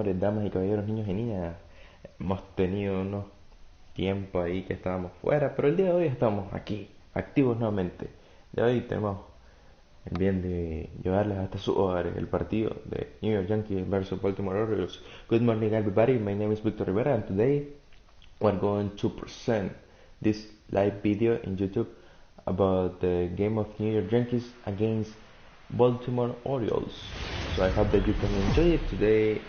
Damas y caballeros, niños y niñas, hemos tenido unos tiempos ahí que estábamos fuera, pero el día de hoy estamos aquí, activos nuevamente. De hoy tenemos el bien de llevarles hasta su hogar el partido de New York Yankees versus Baltimore Orioles. Good morning everybody, my name is Victor Rivera and today we're going to present this live video in YouTube about the game of New York Yankees against Baltimore Orioles. So I hope that you can enjoy it today.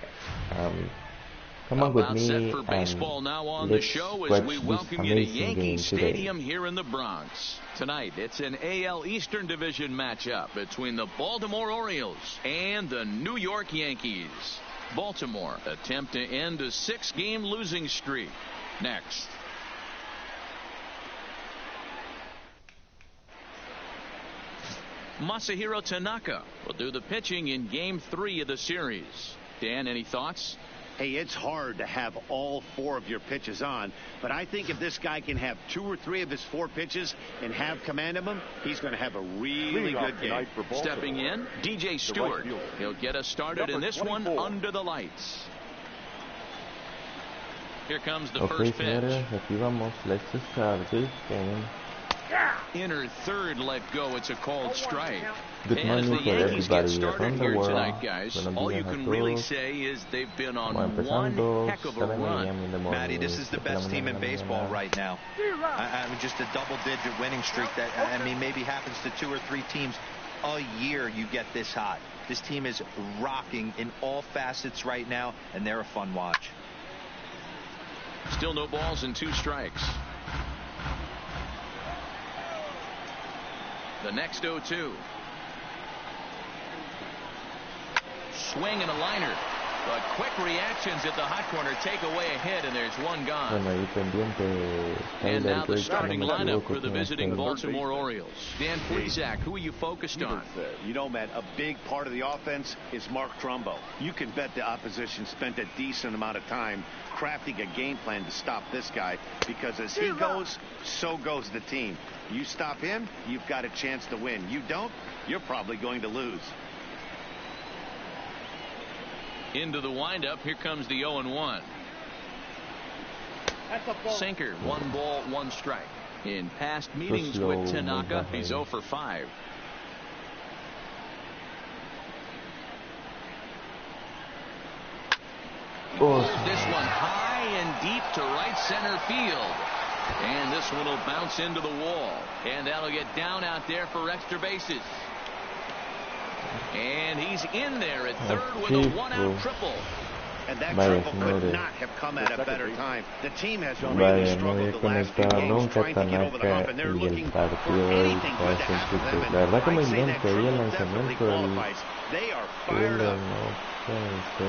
Come on with me for baseball now on let's the show as watch we this welcome you to amazing Yankee game today. Stadium here in the Bronx. Tonight, it's an AL Eastern Division matchup between the Baltimore Orioles and the New York Yankees. Baltimore attempt to end a 6-game losing streak. Next. Masahiro Tanaka will do the pitching in Game 3 of the series. Dan, any thoughts? Hey, it's hard to have all 4 of your pitches on, but I think if this guy can have 2 or 3 of his 4 pitches and have command of them, he's going to have a really good game. Stepping in, DJ Stewart. He'll get us started in this one under the lights. Here comes the Okay, first pitch. señores, aquí vamos. Let's start this game. Inner third let go. It's a called strike. Good And as morning the to Yankees get everybody started around the here world. tonight, guys, Buenos all días you a can really todos. say is they've been on Vamos one empezando. heck of a 7 run. a.m. in the morning. Matty, this is the 7 best team in a.m. in the baseball morning. right now. I mean, just a double-digit winning streak that, I mean, maybe happens to 2 or 3 teams a year you get this hot. This team is rocking in all facets right now, and they're a fun watch. Still no balls and 2 strikes. The next 0-2. Swing and a liner. But quick reactions at the hot corner take away a hit, and there's one gone. Bueno, ahí pendiente. And now the Drake, starting si no me lineup equivoco, for the tiene visiting este- Baltimore Orioles. Dan Plesac, who are you focused on? You know, Matt, a big part of the offense is Mark Trumbo. You can bet the opposition spent a decent amount of time crafting a game plan to stop this guy, because as he goes, so goes the team. You stop him, you've got a chance to win. You don't, you're probably going to lose. Into the windup. Here comes the 0-1. Sinker. 1 ball, 1 strike. In past meetings slow, with Tanaka, muy he's bajo. 0 for 5. Oh, This one high and deep to right center field. And this one will bounce into the wall. And that'll get down out there for extra bases. And he's in there at third with a 1-out triple. And that Vaya, triple could señores. not have come at a better time. The team has really Vaya, no struggled había the last few conectado games nunca trying to get over the hump, Tanaka and they're y el looking for partido de hoy anything good to parece un happen to them. poquito. And La verdad que muy I'd say bien that se veía el triple definitely lanzamiento del qualifies. They are fired thriller, up. no sé,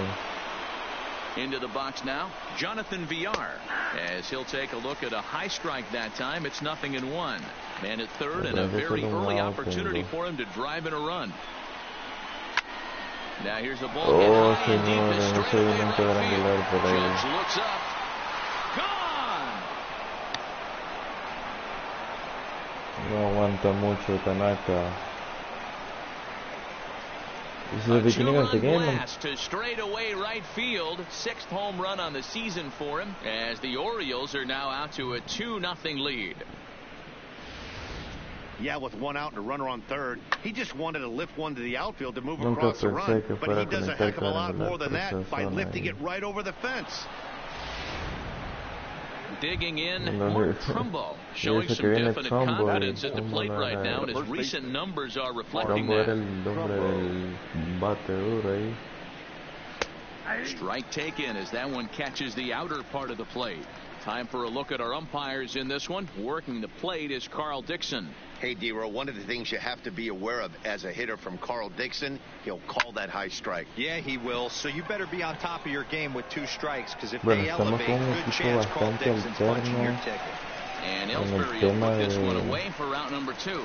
Into the box now, Jonathan Villar, as he'll take a look at a high strike that time. It's 0-1. Man at third, and a very early opportunity for him to drive in a run. Now here's a ball hit Oh, high and deep señores, to no straight se away viene un right cuadrangular field. por ahí. Judge looks up. Gone. No aguanta mucho Tanaka. This is A the beginning of the 2-run game. blast to straightaway right field. 6th home run on the season for him, as the Orioles are now out to a 2-0 lead. Yeah, with 1 out and a runner on third, he just wanted to lift one to the outfield to move Nunca across the pensé run. que But fuera he a does a conectar heck of a lot cuadrangular more than por esa that by zona lifting ahí. it right over the fence. Digging in, No, Mark sí. Trumbo, Y showing eso some que viene definite Trumbo, confidence at the Trumbo plate no right era now, and el- his recent numbers are reflecting Trumbo era that. el nombre del bate duro ahí. Strike taken as that one catches the outer part of the plate. Time for a look at our umpires in this one. Working the plate is Carl Dixon. Hey, D-Row, one of the things you have to be aware of as a hitter from Carl Dixon, he'll call that high strike. Yeah, he will. So you better be on top of your game with 2 strikes, because if Bueno, they estamos elevate, con un good equipo chance Carl bastante Dixon's punching your alterno ticket. And en el Ellsbury will tema put this one de, away for route number 2.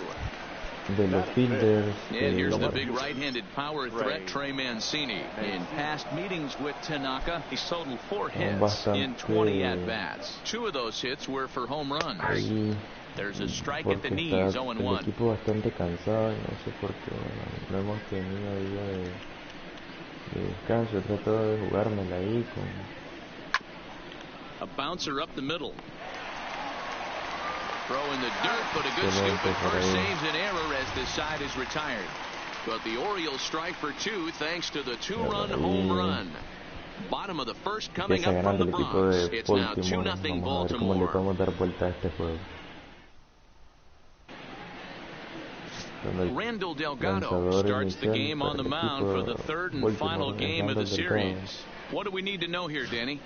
de los fielders. And here's the Que, big right-handed power threat, Trey Mancini. In past meetings with Tanaka, he's totaled 4 hits in 20 at-bats. 2 of those hits were for home runs. ahí, There's a strike at the porque knees, está el 0-1. equipo bastante cansado y no sé por qué, bueno, no hemos tenido día de descanso, trato de jugármela ahí con... A bouncer up the middle. Throw in the dirt, but a good scoop at first saves an error as this side is retired. But the Orioles strike for two thanks to the two-run home run. Bottom of the first coming up from the Bronx. It's now 2-0 Baltimore. Le podemos dar vuelta a este juego. Randall Delgado starts the game on the mound for the third and final game of the series. What do we need to know here, Danny?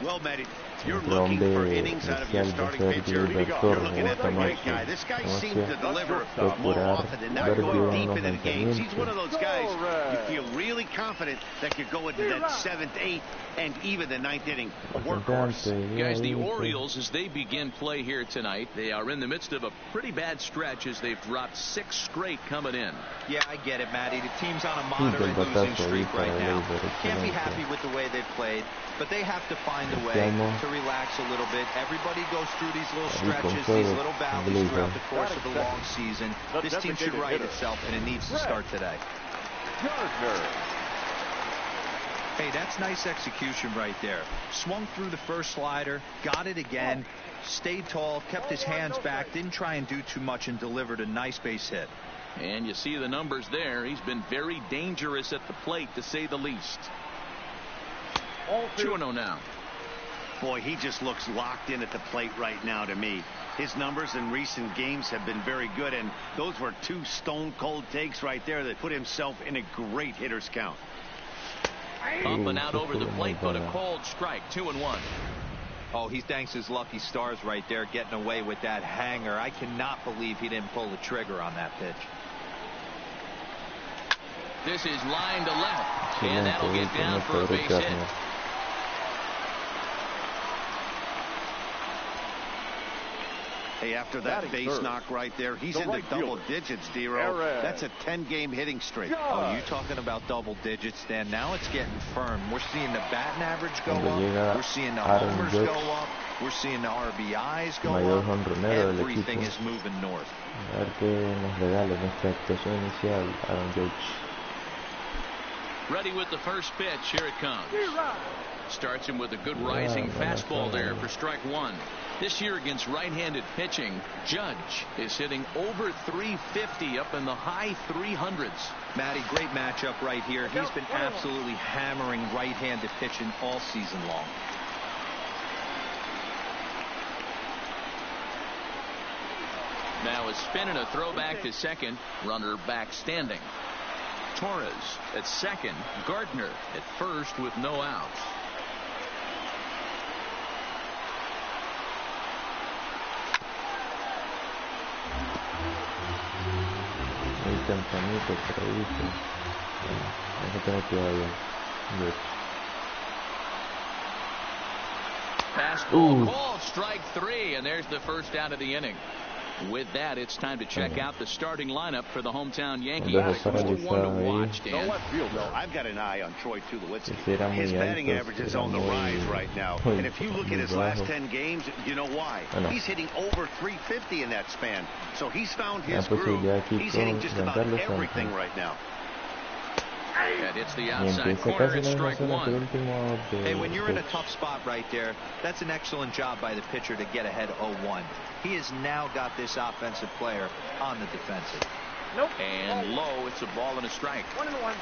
Well, Matty, you're looking for innings out of your starting pitcher. You're looking at the great guy. This guy seems to deliver more often than not, going deep into the games. He's one of those guys you feel really confident that could go into that 7th, 8th, and even the 9th inning workhorse. Guys, the Orioles, as they begin play here tonight, they are in the midst of a pretty bad stretch as they've dropped 6 straight coming in. Yeah, I get it, Matty. The team's on a moderate losing streak right now. Can't be happy with the way they've played, but they have to find a way to relax a little bit. Everybody goes through these little stretches, these little valleys throughout the course of the long season. This team should right itself, and it needs to start today. Hey, that's nice execution right there. Swung through the first slider, got it again, stayed tall, kept his hands back, didn't try and do too much, and delivered a nice base hit. And you see the numbers there. He's been very dangerous at the plate, to say the least. 2-0 now. Boy, he just looks locked in at the plate right now to me. His numbers in recent games have been very good, and those were 2 stone-cold takes right there that put himself in a great hitter's count. Up and out over the plate, but a called strike. 2-1. Oh, he thanks his lucky stars right there, getting away with that hanger. I cannot believe he didn't pull the trigger on that pitch. This is line to left, and that'll get down for a base hit. Hey, after that base knock right there, he's into double digits, D-Row. That's a 10-game hitting streak. Oh, you talking about double digits, Dan? Now it's getting firm. We're seeing the batting average go up. We're seeing the homers go up. We're seeing the RBIs go up. Everything is moving north. A ver qué nos regala nuestra actuación inicial, Aaron Judge. Ready with the first pitch. Here it comes. Starts him with a good rising fastball there for strike 1. This year against right-handed pitching, Judge is hitting over 350, up in the high 300s. Matty, great matchup right here. He's been absolutely hammering right-handed pitching all season long. Now a spin and a throwback to second. Runner back standing. Torres at second. Gardner at first with no outs. Muy tempranito, pero dice, hay que tener cuidado bien. Good. Fastball called, strike 3, and there's the first out of the inning. With that, it's time to check out the starting lineup for the hometown Yankees. Who's the one to watch, Dan? I've got an eye on Troy Tulowitzki. His batting average is on the rise right now. And if you look at his last 10 games, you know why. He's hitting over 350 in that span. So he's found his groove. He's hitting just about everything right now. And it's the outside corner. It's strike 1. Hey, when you're in a tough spot right there, that's an excellent job by the pitcher to get ahead 0-1. He has now got this offensive player on the defensive. And low, it's a ball and a strike. 1-1.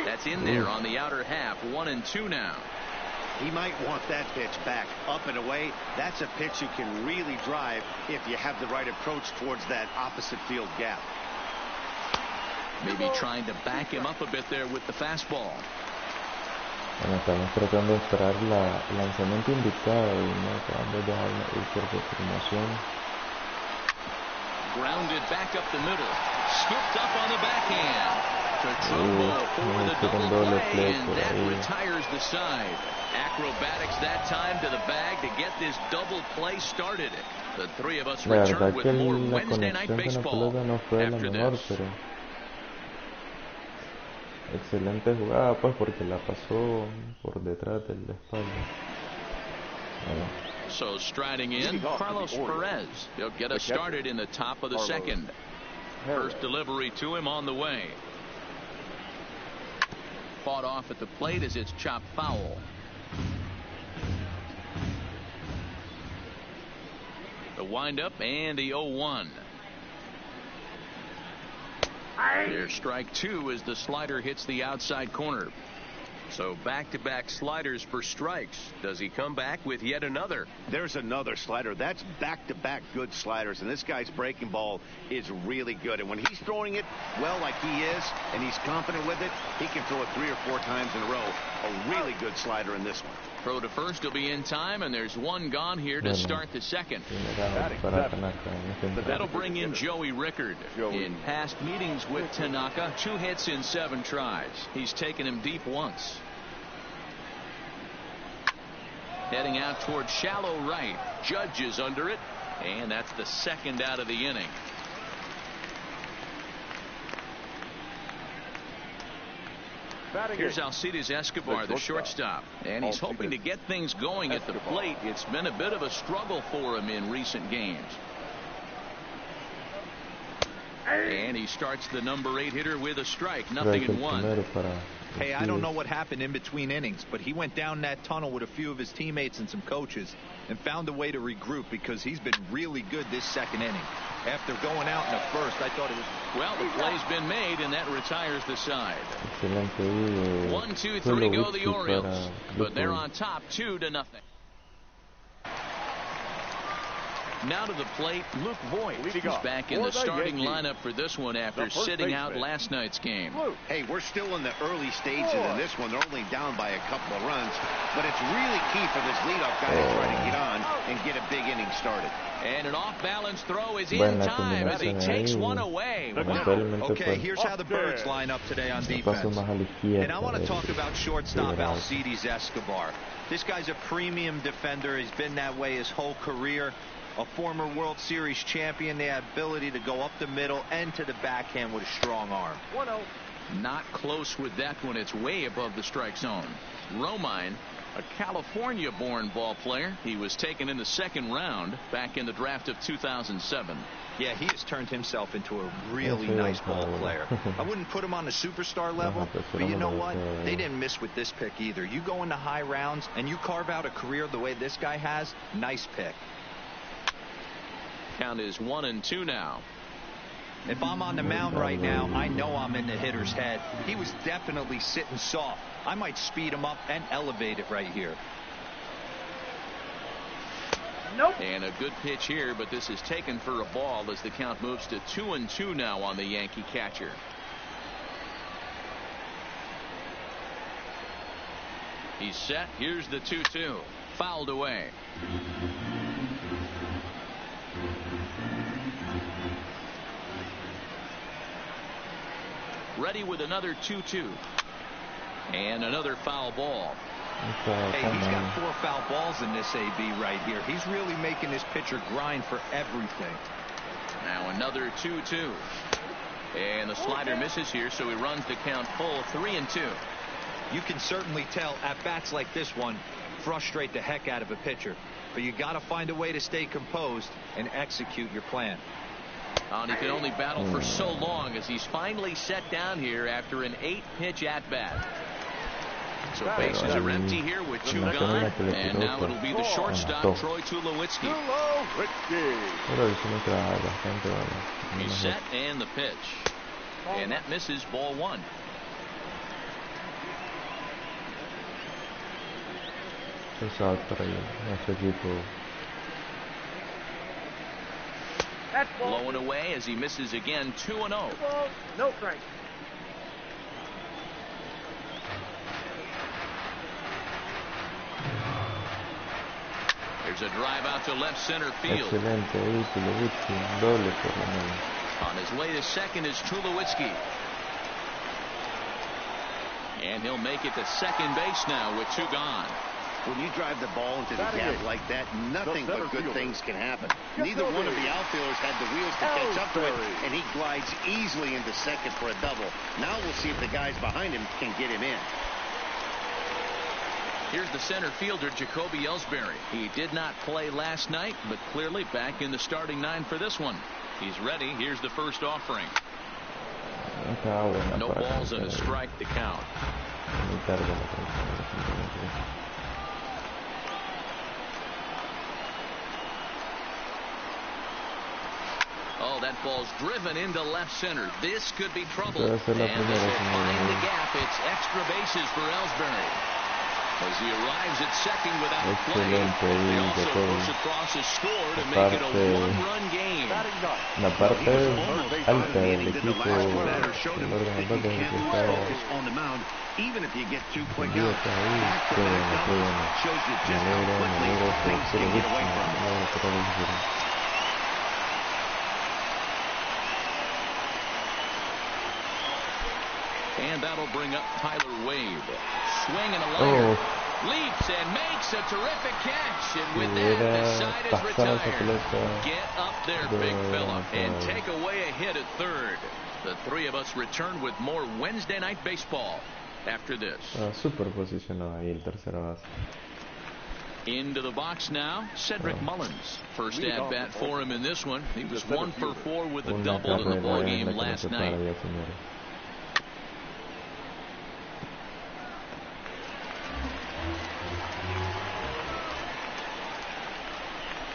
That's in there on the outer half. 1-2 now. He might want that pitch back, up and away. That's a pitch you can really drive if you have the right approach towards that opposite field gap. Maybe trying to back him up a bit there with the fastball. Bueno, estamos tratando de esperar el lanzamiento indicado y no acabamos de dejar ir por confirmación. Grounded back up the middle. Scooped up on the backhand. Trumbo for the double play, and that retires the side. Acrobatics that time to the bag to get this double play started. The three of us return with more Wednesday Night Baseball after this. Excelente jugada, pues, porque la pasó por detrás del espalda. So striding in, Carlos Perez. He'll get us started in the top of the second. First delivery to him on the way. Fought off at the plate as it's chopped foul. The windup and the 0-1. There's strike two as the slider hits the outside corner. So back-to-back sliders for strikes. Does he come back with yet another? There's another slider. That's back-to-back good sliders, and this guy's breaking ball is really good. And when he's throwing it well like he is, and he's confident with it, he can throw it 3 or 4 times in a row. A really good slider in this one. Throw to first will be in time, and there's one gone here to start the second. That'll bring in Joey Rickard. In past meetings with Tanaka, 2 hits in 7 tries. He's taken him deep once. Heading out towards shallow right. Judge is under it, and that's the second out of the inning. Here's Alcides Escobar, the shortstop, and he's hoping to get things going at the plate. It's been a bit of a struggle for him in recent games. And he starts the number 8 hitter with a strike. Nothing in 1. Hey, I don't know what happened in between innings, but he went down that tunnel with a few of his teammates and some coaches and found a way to regroup, because he's been really good this second inning. After going out in the first, I thought it was... Well, the play's been made, and that retires the side. 1, 2, 3 go the Orioles, but they're on top 2-0. Now to the plate, Luke Voigt. He's back in the starting lineup for this one after sitting out last night's game. Hey, we're still in the early stages in this one. They're only down by a couple of runs, but it's really key for this leadoff guy to try to get on and get a big inning started. And an off-balance throw is in time as he takes one away. Wow. Okay, here's how the Birds line up today on defense. And I want to talk about shortstop Alcides Escobar. This guy's a premium defender. He's been that way his whole career. A former World Series champion. The ability to go up the middle and to the backhand with a strong arm. 1-0. Not close with that one. It's way above the strike zone. Romine, a California-born ball player. He was taken in the second round back in the draft of 2007. Yeah, he has turned himself into a really nice ball player. I wouldn't put him on the superstar level, but you know what? They didn't miss with this pick either. You go into high rounds and you carve out a career the way this guy has. Nice pick. Count is 1-2 now. If I'm on the mound right now, I know I'm in the hitter's head. He was definitely sitting soft. I might speed him up and elevate it right here. Nope. And a good pitch here, but this is taken for a ball as the count moves to 2-2 now on the Yankee catcher. He's set. Here's the 2-2. Fouled away. Ready with another 2-2. And another foul ball. Hey, he's got 4 foul balls in this AB right here. He's really making this pitcher grind for everything. Now another 2-2. And the slider misses here, so he runs the count full 3-2. You can certainly tell at bats like this one frustrate the heck out of a pitcher. But you got to find a way to stay composed and execute your plan. And he can only battle for so long as he's finally set down here after an 8-pitch at-bat. So bases are empty here with 2 gone, and now it'll be the shortstop, Troy Tulowitzki. He's set, and the pitch. And that misses, ball 1. Blowing away as he misses again. 2-0. No strike. There's a drive out to left center field. On his way to second is Tulowitzki. And he'll make it to second base now with 2 gone. When you drive the ball into the gap like that, nothing but good things can happen. Neither one of the outfielders had the wheels to catch up to it, and he glides easily into second for a double. Now we'll see if the guys behind him can get him in. Here's the center fielder, Jacoby Ellsbury. He did not play last night, but clearly back in the starting 9 for this one. He's ready. Here's the first offering. No balls and a strike to count. Oh, that ball's driven into left center. This could be trouble. And as they find the gap, it's extra bases for Ellsbury. As he arrives at second without a play, they also push across his score to make it a one-run game. La parte alta del equipo, el ordenador del que está even if you get 2 quick ahí, outs, shows you just how quickly things can get away from him. And that'll bring up Tyler Wade. Swing and a liner. Leaps and makes a terrific catch. And with that, the side is retired. Get up there, big fella, and take away a hit at third. The three of us return with more Wednesday Night Baseball after this. Super posicionado ahí el tercera base. Into the box now, Cedric Mullins. First at bat for him in this one. He was 1 for 4 with a double in the ballgame last night.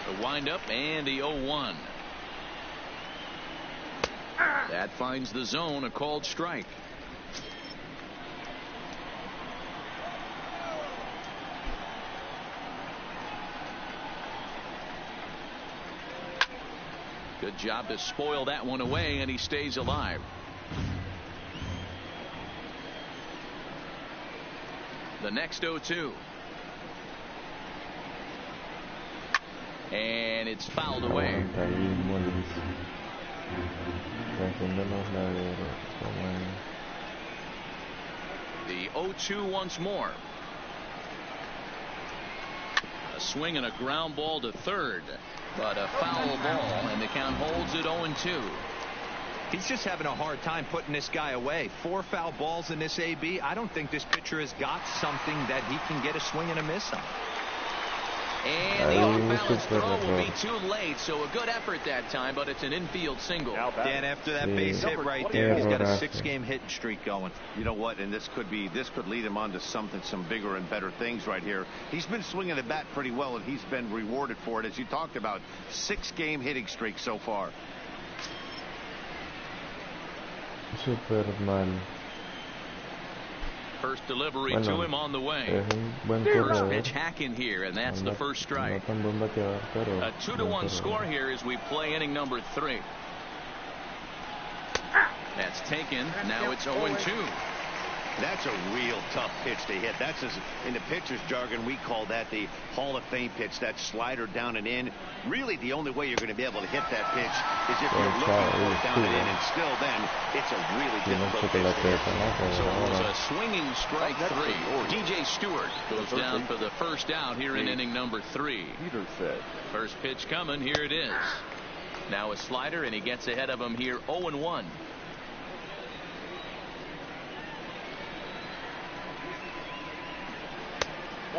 The windup and the 0-1. That finds the zone, a called strike. Good job to spoil that one away, and he stays alive. The next 0-2. And it's fouled away. The 0-2 once more. A swing and a ground ball to third, but a foul ball, and the count holds at 0-2. He's just having a hard time putting this guy away. 4 foul balls in this AB. I don't think this pitcher has got something that he can get a swing and a miss on. And the off-balance throw will be too late, so a good effort that time, but it's an infield single. Dan, after that base hit right there, he's got a 6-game hitting streak going. You know what, and this could lead him on to some bigger and better things right here. He's been swinging the bat pretty well, and he's been rewarded for it, as you talked about. 6-game hitting streak so far. Superman. First delivery to him on the way. First pitch hacking here, and that's the first strike. A 2-1 score here as we play inning number 3. That's taken. Now it's 0-2. That's a real tough pitch to hit. That's, in the pitcher's jargon, we call that the Hall of Fame pitch. That slider down and in. Really, the only way you're going to be able to hit that pitch is if you're looking for it down and in. And still, then it's a really difficult pitch to hit. So it was a swinging strike 3. DJ Stewart goes down for the first out here in inning number 3. First pitch coming. Here it is. Now a slider, and he gets ahead of him here 0-1.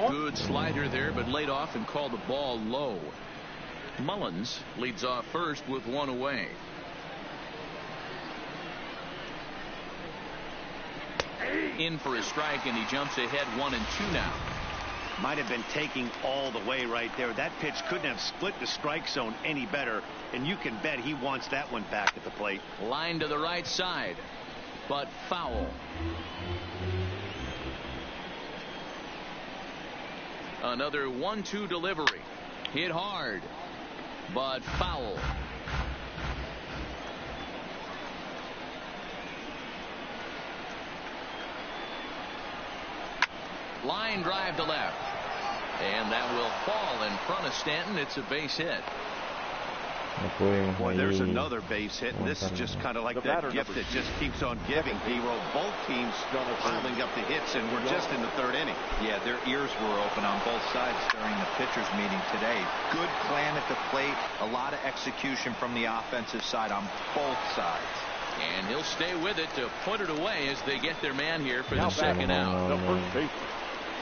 Good slider there, but laid off and called the ball low. Mullins leads off first with 1 away. In for a strike, and he jumps ahead 1-2 now. Might have been taking all the way right there. That pitch couldn't have split the strike zone any better, and you can bet he wants that one back at the plate. Line to the right side, but foul. Another 1-2 delivery. Hit hard, but foul. Line drive to left. And that will fall in front of Stanton. It's a base hit. Boy, there's another base hit, and this is just kind of like that gift that just keeps on giving. D-Roll, both teams piling up the hits, and we're just in the 3rd inning. Yeah, their ears were open on both sides during the pitchers meeting today. Good plan at the plate, a lot of execution from the offensive side on both sides. And he'll stay with it to put it away as they get their man here for the second out.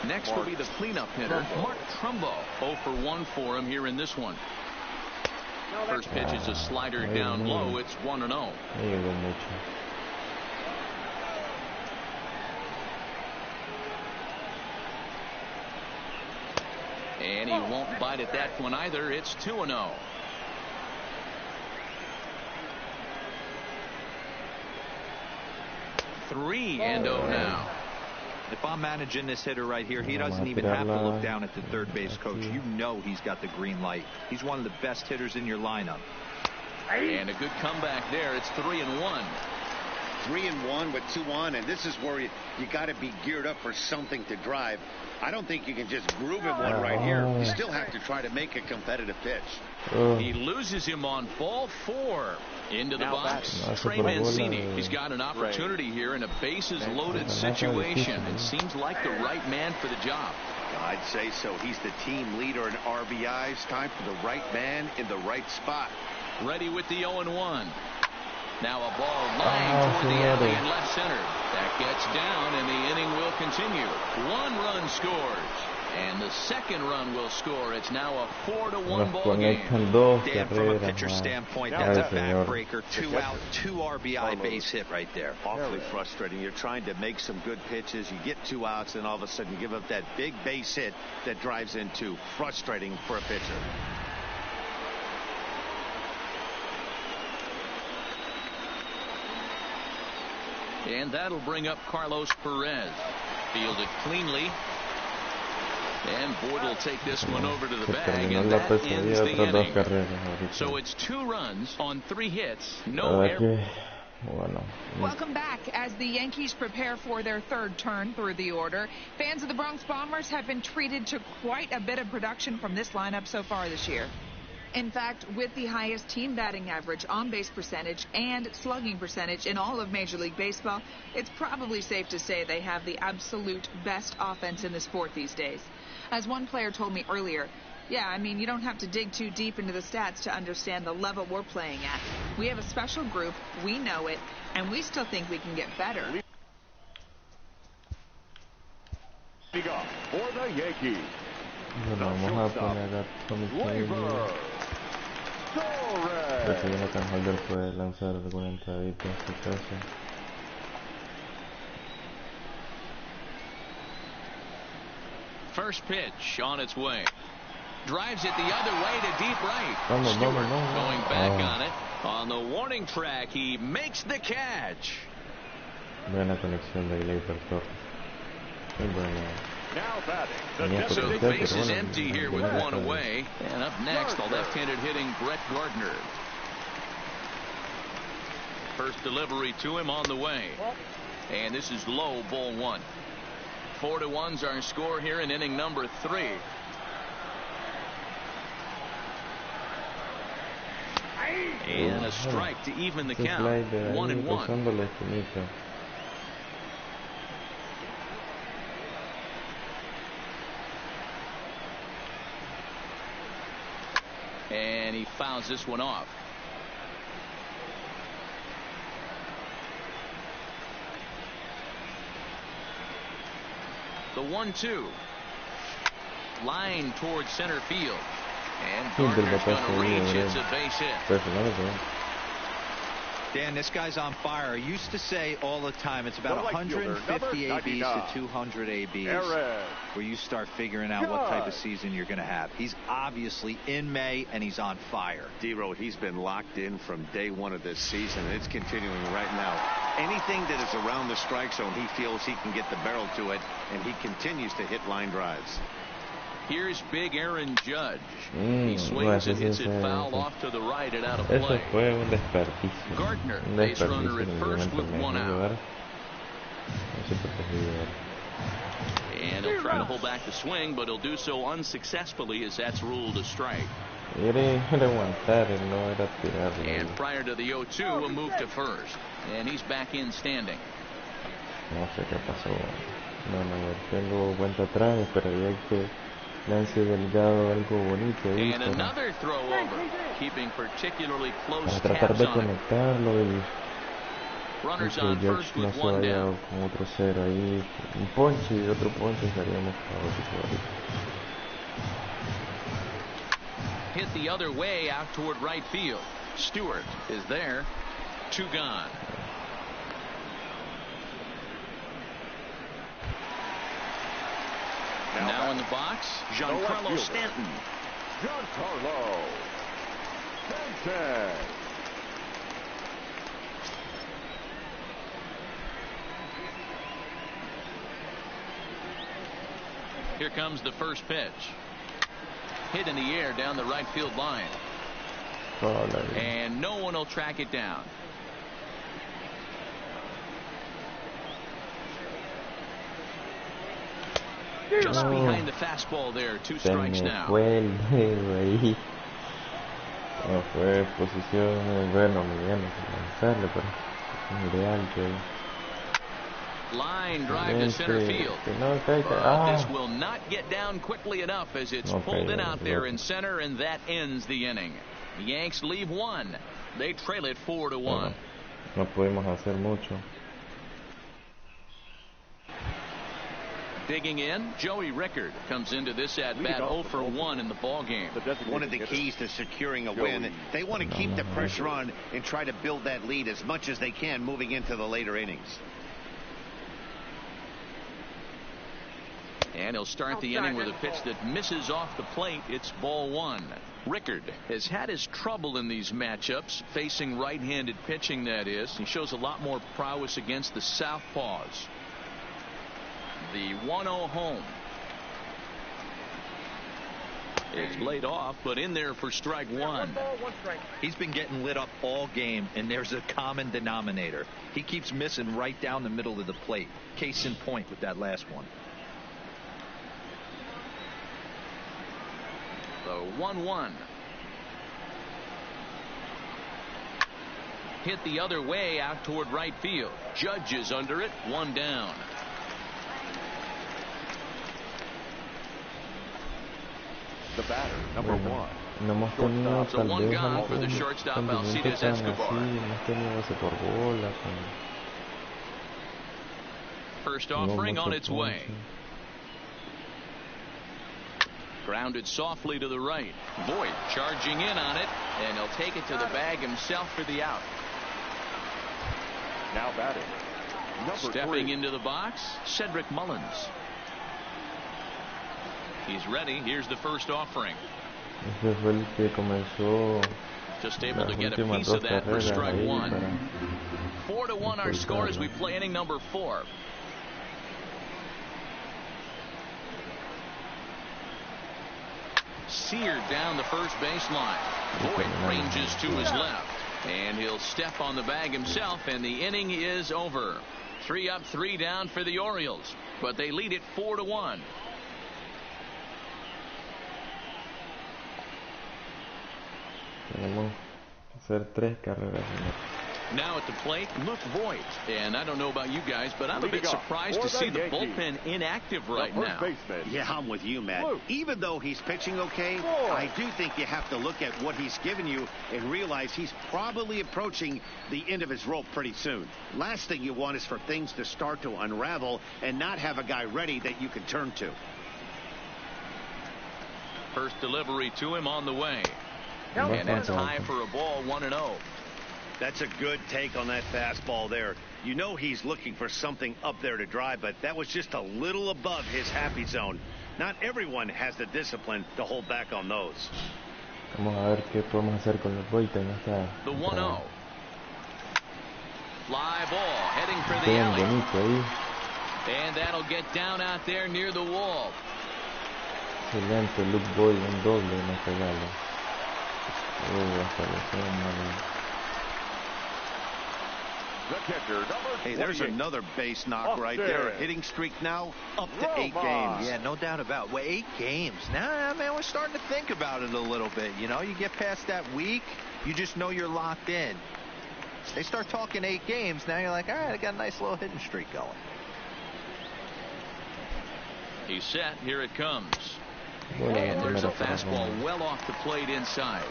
Next will be the cleanup hitter, Mark Trumbo. 0 for 1 for him here in this one. First pitch is a slider down low. It's 1-0. And he won't bite at that one either. It's 2-0. Three and 0 now. If I'm managing this hitter right here, he doesn't even have to look down at the third base coach. You know he's got the green light. He's one of the best hitters in your lineup. And a good comeback there. It's 3-1. 3-1 with 2 on, and this is where you got to be geared up for something to drive. I don't think you can just groove him one right here. You still have to try to make a competitive pitch. He loses him on ball 4. Into the box, Trey Mancini. He's got an opportunity here in a bases-loaded situation. It seems like the right man for the job. I'd say so. He's the team leader in RBIs. Time for the right man in the right spot. Ready with the 0-1. Now a ball lined toward the alley in left center. That gets down, and the inning will continue. 1 run scores, and the second run will score. It's now a 4-1 ball game. Dan, from a pitcher standpoint, that's a backbreaker. 2 out, 2 RBI base hit right there. Awfully frustrating. You're trying to make some good pitches. You get 2 outs, and all of a sudden you give up that big base hit that drives in 2. Frustrating for a pitcher. And that'll bring up Carlos Perez. Fielded cleanly. And Boyd will take this one over to the bag, and that ends the inning. So it's 2 runs on 3 hits. No error. Welcome back. As the Yankees prepare for their 3rd turn through the order, fans of the Bronx Bombers have been treated to quite a bit of production from this lineup so far this year. In fact, with the highest team batting average, on-base percentage, and slugging percentage in all of Major League Baseball, it's probably safe to say they have the absolute best offense in the sport these days. As one player told me earlier, yeah, I mean, you don't have to dig too deep into the stats to understand the level we're playing at. We have a special group, we know it, and we still think we can get better. For the Yankees, Vamos a poner a contenido. Creo que Jonathan Holder puede lanzar alguna entradita en su casa. First pitch on its way. Drives it the other way to deep right. Vamos. Going back on it. On the warning track, he makes the catch. Buena conexión de Gleyber Torres. Muy buena. now batting. So the base is empty here with 1 away. And up next, the left-handed hitting Brett Gardner. First delivery to him on the way. And this is low, ball 1. 4-1's our score here in inning number 3. And a strike to even the count. 1-1. And he fouls this one off. The 1-2. Line towards center field. And Gardner's going to reach. It's a base hit. Dan, this guy's on fire. I used to say all the time it's about 150 ABs to 200 ABs where you start figuring out what type of season you're going to have. He's obviously in May, and he's on fire. D-Road, he's been locked in from day 1 of this season, and it's continuing right now. Anything that is around the strike zone, he feels he can get the barrel to it, and he continues to hit line drives. Here's big Aaron Judge. He swings and hits it foul off to the right and out of play. Eso fue un desperdicio. Gardner, base runner at first with 1 out. And he'll try to hold back the swing, but he'll do so unsuccessfully as that's ruled a strike. And prior to the 0-2, a move to first. And he's back in standing. No sé qué pasó. No, tengo cuenta atrás, esperaría que lance delgado algo bonito. And another throw over, keeping particularly close para tratar tabs de on it. conectarlo y Runners que on George first no with se one vaya down. con otro cero ahí, un ponche y otro ponche estaríamos caóticos ahorita. Hit the other way out toward right field. Stewart is there. 2 gone. Now in the box, Giancarlo Stanton. Giancarlo Stanton. Here comes the first pitch. Hit in the air down the right field line. And no one will track it down. Just behind the fastball there. 2 strikes now. Fue el dedo ahí. No fue posición, bueno, Miguel, lanzarle, pero es ideal que Line drive to center field. But this will not get down quickly enough as it's pulled in out there in center, and that ends the inning. The Yanks leave 1. They trail it 4-1. No pudimos hacer mucho. Digging in, Joey Rickard comes into this at bat 0 for 1 in the ball game. One of the keys to securing a win, they want to keep the pressure on and try to build that lead as much as they can moving into the later innings. And he'll start the inning with a pitch that misses off the plate. It's ball 1. Rickard has had his trouble in these matchups, facing right-handed pitching, that is. He shows a lot more prowess against the southpaws. The 1-0 home. It's laid off, but in there for strike 1. He's been getting lit up all game, and there's a common denominator. He keeps missing right down the middle of the plate. Case in point with that last one. The 1-1. Hit the other way out toward right field. Judge is under it. 1 down. The batter, number 1. No hemos tenido So tal 1 vez gone for the shortstop, Alcides Escobar. hemos tenido ese por bola. First offering on its way. Grounded softly to the right. Voit charging in on it, and he'll take it to the bag himself for the out. Now batting, number Stepping 3. into the box, Cedric Mullins. He's ready. Here's the first offering. Ese fue el que comenzó Just able to las get a últimas piece dos of that for carreras strike ahí 1. para 4-1 our score as we play inning number 4. Seared down the first baseline. Voit ranges to his left, and he'll step on the bag himself, and the inning is over. 3 up, 3 down for the Orioles, but they lead it 4-1. Tenemos que hacer 3 carreras. Now at the plate, Luke Voit. And I don't know about you guys, but I'm a bit surprised to see the bullpen inactive right now. Yeah, I'm with you, Matt. Even though he's pitching okay, I do think you have to look at what he's given you and realize he's probably approaching the end of his rope pretty soon. Last thing you want is for things to start to unravel and not have a guy ready that you can turn to. First delivery to him on the way. And that's high for a ball, 1-0. That's a good take on that fastball there. You know he's looking for something up there to drive, but that was just a little above his happy zone. Not everyone has the discipline to hold back on those. Vamos a ver qué podemos hacer con los Voit en esta. The 1-0. Fly ball heading for the alley. Bonito ahí. And that'll get down out there near the wall. Excelente, Luke Voit, un doble en esta gala. Hasta le fue mal. The catcher, number 28. Hey, there's another base knock right there. Hitting streak now up to 8 games. Yeah, no doubt about it. Well, 8 games. Now, man, we're starting to think about it a little bit. You know, you get past that week, you just know you're locked in. They start talking 8 games, now you're like, all right, I got a nice little hitting streak going. He's set. Here it comes. Bueno, And there's a primero para fastball Roma. well off the plate inside.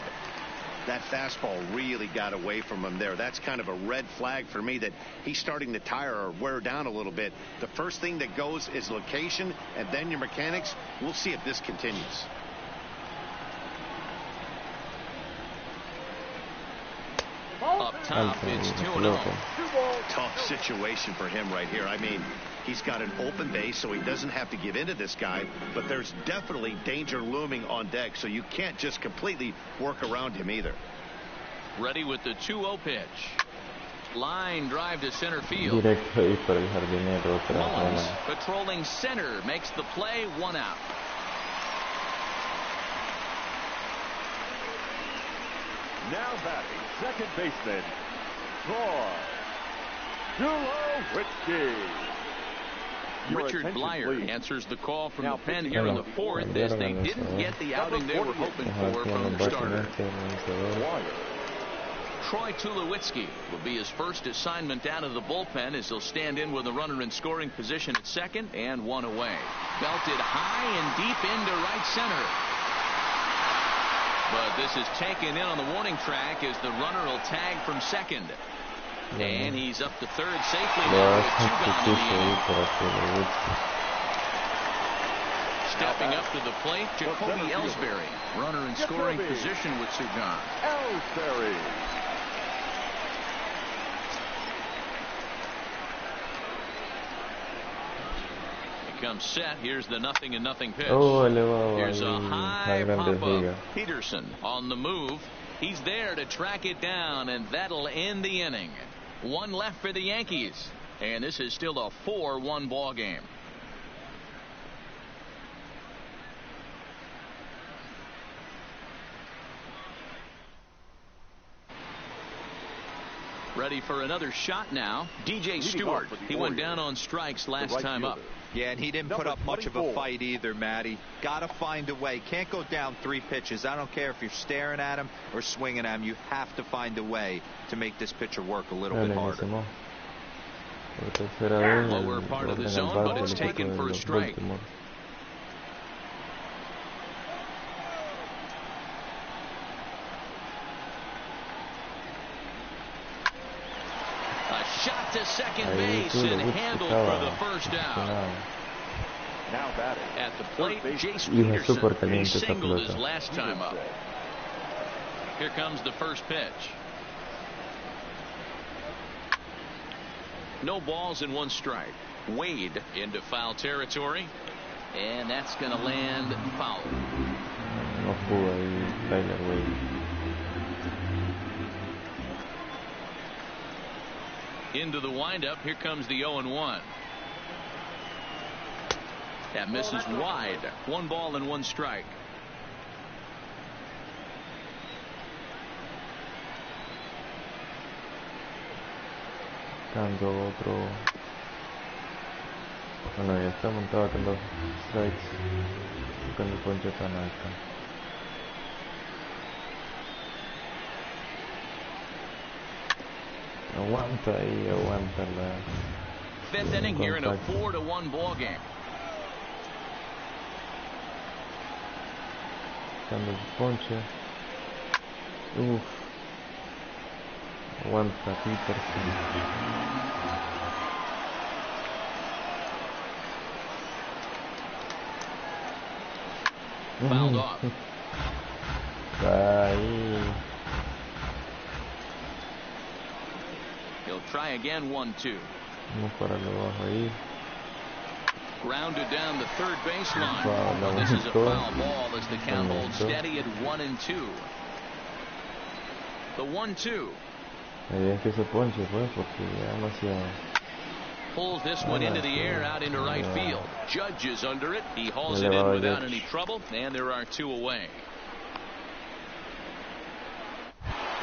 That fastball really got away from him there. That's kind of a red flag for me that he's starting to tire or wear down a little bit. The first thing that goes is location and then your mechanics. We'll see if this continues. Up top, it's 2-0. Tough situation for him right here. I mean, he's got an open base, so he doesn't have to give in to this guy, but there's definitely danger looming on deck, so you can't just completely work around him either. Ready with the 2-0 pitch. Line drive to center field. Directo ahí para el jardinero. Otra Mullins buena. patrolling center makes the play, 1 out. Now batting, second baseman, Soy Victor Rivera. Richard Blyer answers the call from the pen here in the fourth as they didn't get the outing they were hoping for from their starter. Troy Tulowitzki will be his first assignment out of the bullpen as he'll stand in with a runner in scoring position at second and 1 away. Belted high and deep into right center. But this is taken in on the warning track as the runner will tag from second. And he's up to third safely now with 2 gone in the inning. Stepping up to the plate, Jacoby Ellsbury, runner in scoring position with 2 gone. Ellsbury. Comes set. Here's the 0-0 pitch. Oh, elevado Here's a ahí. high Grandes pop-up. ligas. Peterson on the move. He's there to track it down, and that'll end the inning. 1 left for the Yankees, and this is still a 4-1 ball game. Ready for another shot now. DJ Stewart. He went down on strikes last time up. Yeah, and he didn't put up much of a fight either, Matty. Got to find a way. Can't go down 3 pitches. I don't care if you're staring at him or swinging at him. You have to find a way to make this pitcher work a little bit harder. Lower part of the zone, but it's taken for a strike. A shot to second base and handled for the first out. Now batting At the plate, Jace Súper Peterson. He caliente esta singled his pelota. last time up. Here comes the first pitch. No balls and 1 strike. Wade into foul territory, and that's going to land foul. No pudo ahí Tyler Wade. Into the windup. Here comes the 0-1. That misses wide. 1 ball and 1 strike. Buscando otro. Bueno, ya está montado con 2 strikes. Con el ponche tan alta. Aguanta ahí, aguanta la. 5th inning here in a 4-1 ball game. Buscando el ponche. Uff. Aguanta Peterson. Fouled off. Ahí. He'll try again. 1-2. Vamos para abajo ahí. Grounded down the third baseline. Foul, Well, this is a lamentó. foul ball as the count holds Lamentó. steady at 1-2. The 1-2. Ahí es que se ponche, pues, porque ya demasiado. Pulls this one into the air out into right field. Judge is under it. He hauls it in Elevado without Judge. any trouble, and there are 2 away.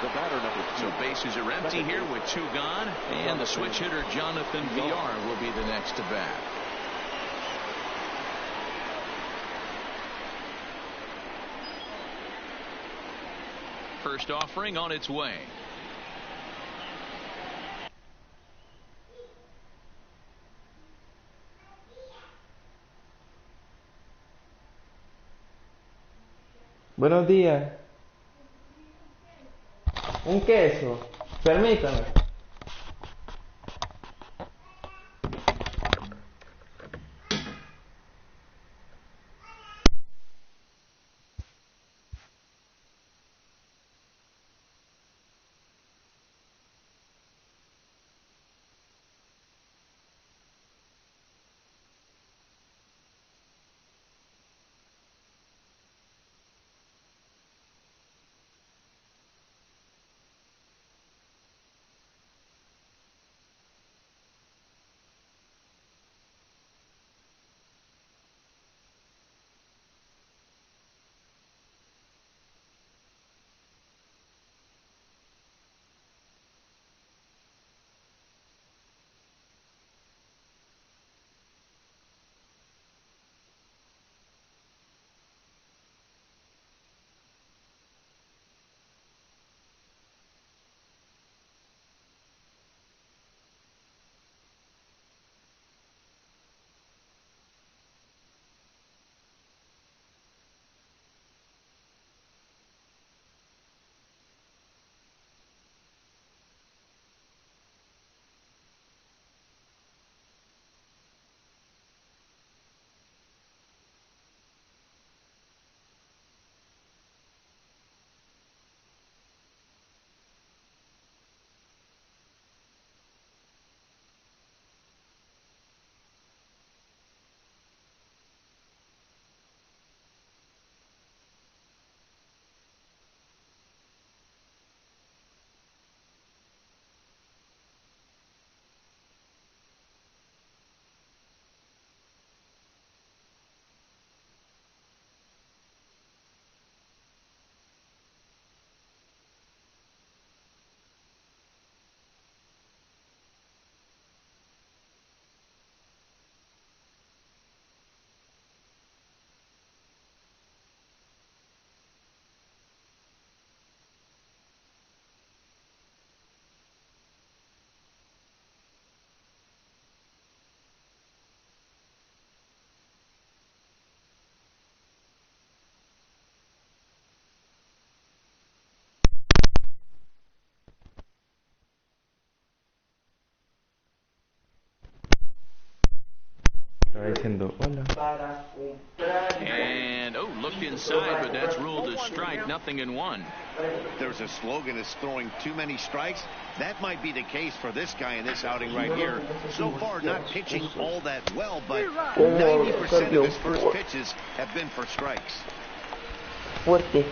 the batter number 2. So bases are empty here with 2 gone, and the switch hitter Jonathan Villar will be the next to bat. First offering on its way. Buenos días. Un queso. Permítame. Estaba diciendo hola. And, oh, looked inside, but that's ruled a strike, nothing in one. There's a slogan is throwing too many strikes. That might be the case for this guy in this outing right here. So far, not pitching all that well, but 90% of his first pitches have been for strikes. Fuerte.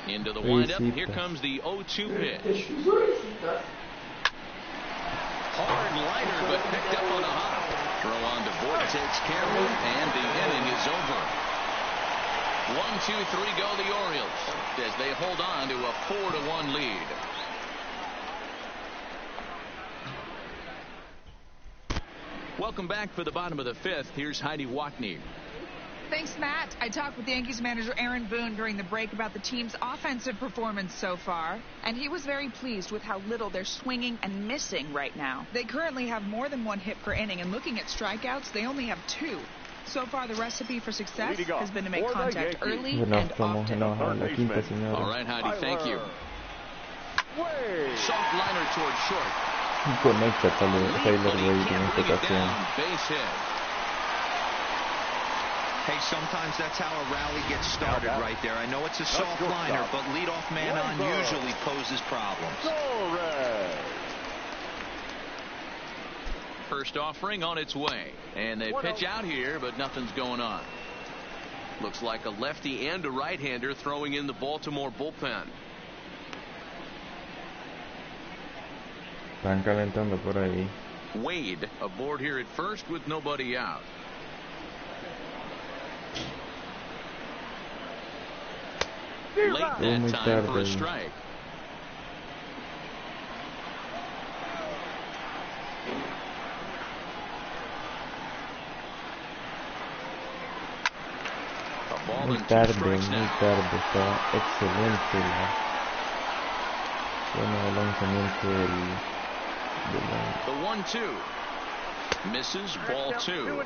Into the windup. Here comes the 0-2 pitch. Hard liner, but picked up on a hop. Throw on to Boyd takes care of it, and the inning is over. 1-2-3 go the Orioles as they hold on to a 4-1 lead. Welcome back for the bottom of the fifth. Here's Heidi Watney. Thanks, Matt. I talked with Yankees manager Aaron Boone during the break about the team's offensive performance so far, and he was very pleased with how little they're swinging and missing right now. They currently have more than one hit per inning, and looking at strikeouts, they only have 2. So far, the recipe for success has been to make contact early and often. All right, Heidi, thank you. Soft liner towards short. Conecta Taylor Wade en esta ocasión. Base hit. Hey, sometimes that's how a rally gets started right there. I know it's a soft liner, but leadoff man on usually poses problems. First offering on its way. And they pitch out here, but nothing's going on. Looks like a lefty and a right-hander throwing in the Baltimore bullpen. Están calentando por ahí. Wade aboard here at first with nobody out. Late that time for a strike. Muy tarde, está excelente el lanzamiento The 1-2. Misses, ball 2.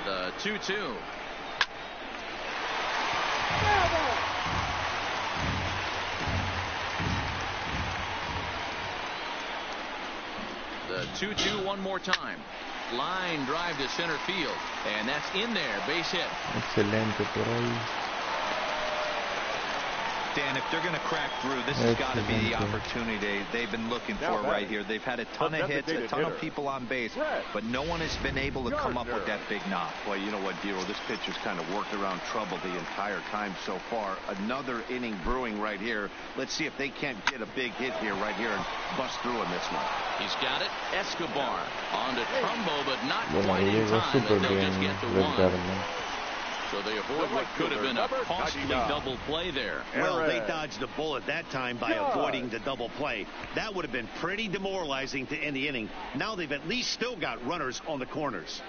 The 2-2. The 2-2 one more time. Line drive to center field. And that's in there. Base hit. Excelente por ahí. Dan, if they're going to crack through, this has got to be the opportunity they've been looking for right here. They've had a ton of hits, a ton of people on base, but no one has been able to come up with that big knock. Well, you know what, Dero, this pitcher's kind of worked around trouble the entire time so far. Another inning brewing right here. Let's see if they can't get a big hit here right here and bust through in this one. He's got it. Escobar on to Trumbo, but not Bueno, quite ahí in llegó time. súper And they'll bien just get the Red one. Garden. So they avoid what could have been a costly double play there. Well, they dodged the bullet that time by avoiding the double play. That would have been pretty demoralizing to end the inning. Now they've at least still got runners on the corners.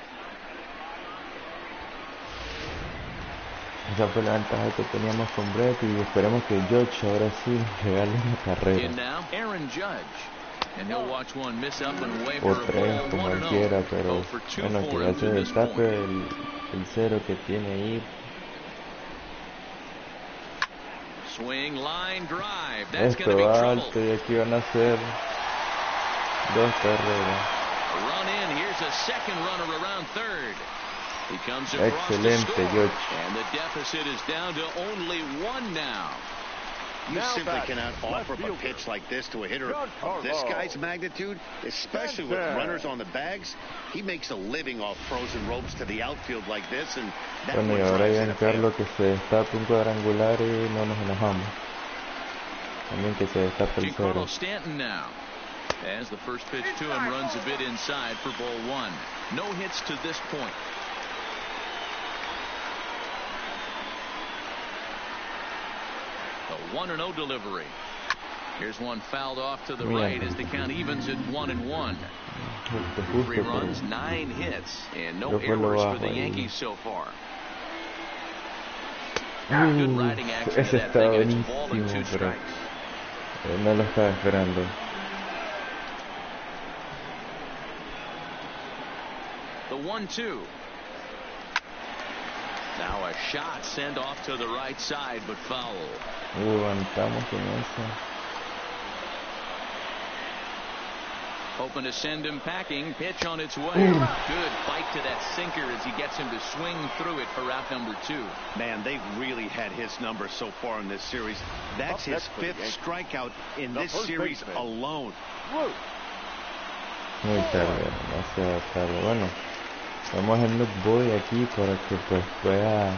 Esa fue la ventaja que teníamos con Brett y esperemos que Judge ahora sí regale una carrera. In now, Aaron Judge. And he'll watch one miss up and away O for a tres, ball, como 1-0. él quiera, pero 0 for 2 bueno, que for ya him se to this destape point. el cero que tiene ahí. Swing, line, drive. That's going Esto to be trouble. alto y aquí van a ser 2 carreras. Run in. Here's a second runner around third. He comes across Excelente, to score. Judge. And the deficit is down to only 1 now. You simply cannot offer up a pitch like this to a hitter of this guy's magnitude, especially with runners on the bags. He makes a living off frozen ropes to the outfield like this, and that Bueno, y one ahora drives in a fail. Giancarlo que se destape un cuadrangular y no nos enojamos. También que se destape el cero. Giancarlo Stanton now. As the first pitch to him runs a bit inside for ball 1. No hits to this point. A 1-0 delivery. Here's one fouled off to the right as the count evens at 1-1. 3 runs, 9 hits, and no errors for the Yankees so far. Good riding action to Ese that está thing, and it's ball and 2 buenísimo, pero strikes. no lo estaba esperando. The 1-2. Now a shot sent off to the right side, but foul. Aguantamos con eso. Hoping to send him packing. Pitch on its way. Good fight to that sinker as he gets him to swing through it for out number 2. Man, they've really had his number so far in this series. That's his 5th strikeout in this series alone. Muy tarde, demasiado tarde. Bueno, vamos a Luke Boy aquí para que pues pueda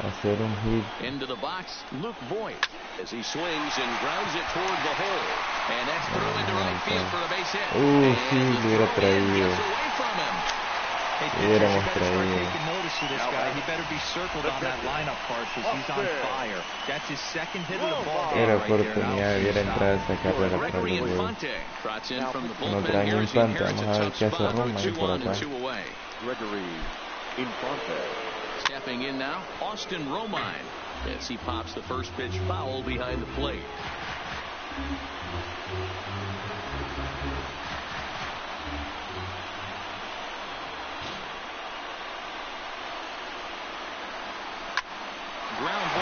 hacer un hit. Into the box, Luke Voigt as he swings and grounds it toward the hole. And that's through into right field for a base hit. Sí, lo hubiera traído. Hey, Lo hubiéramos pitchers, you better start traído. taking notice of this guy. He better be circled on that lineup card because he's on fire. That's his second hit of the ball game Era right there. oportunidad de hubiera entrado esa carrera para Gregory Luke Boy. Infante trots in from the No bullpen traen here as he Infante, inherits a vamos a ver tough qué hace spot Roma with ahí 2 por on and acá. 2 away. Gregory Infante. Stepping in now, Austin Romine as he pops the first pitch foul behind the plate.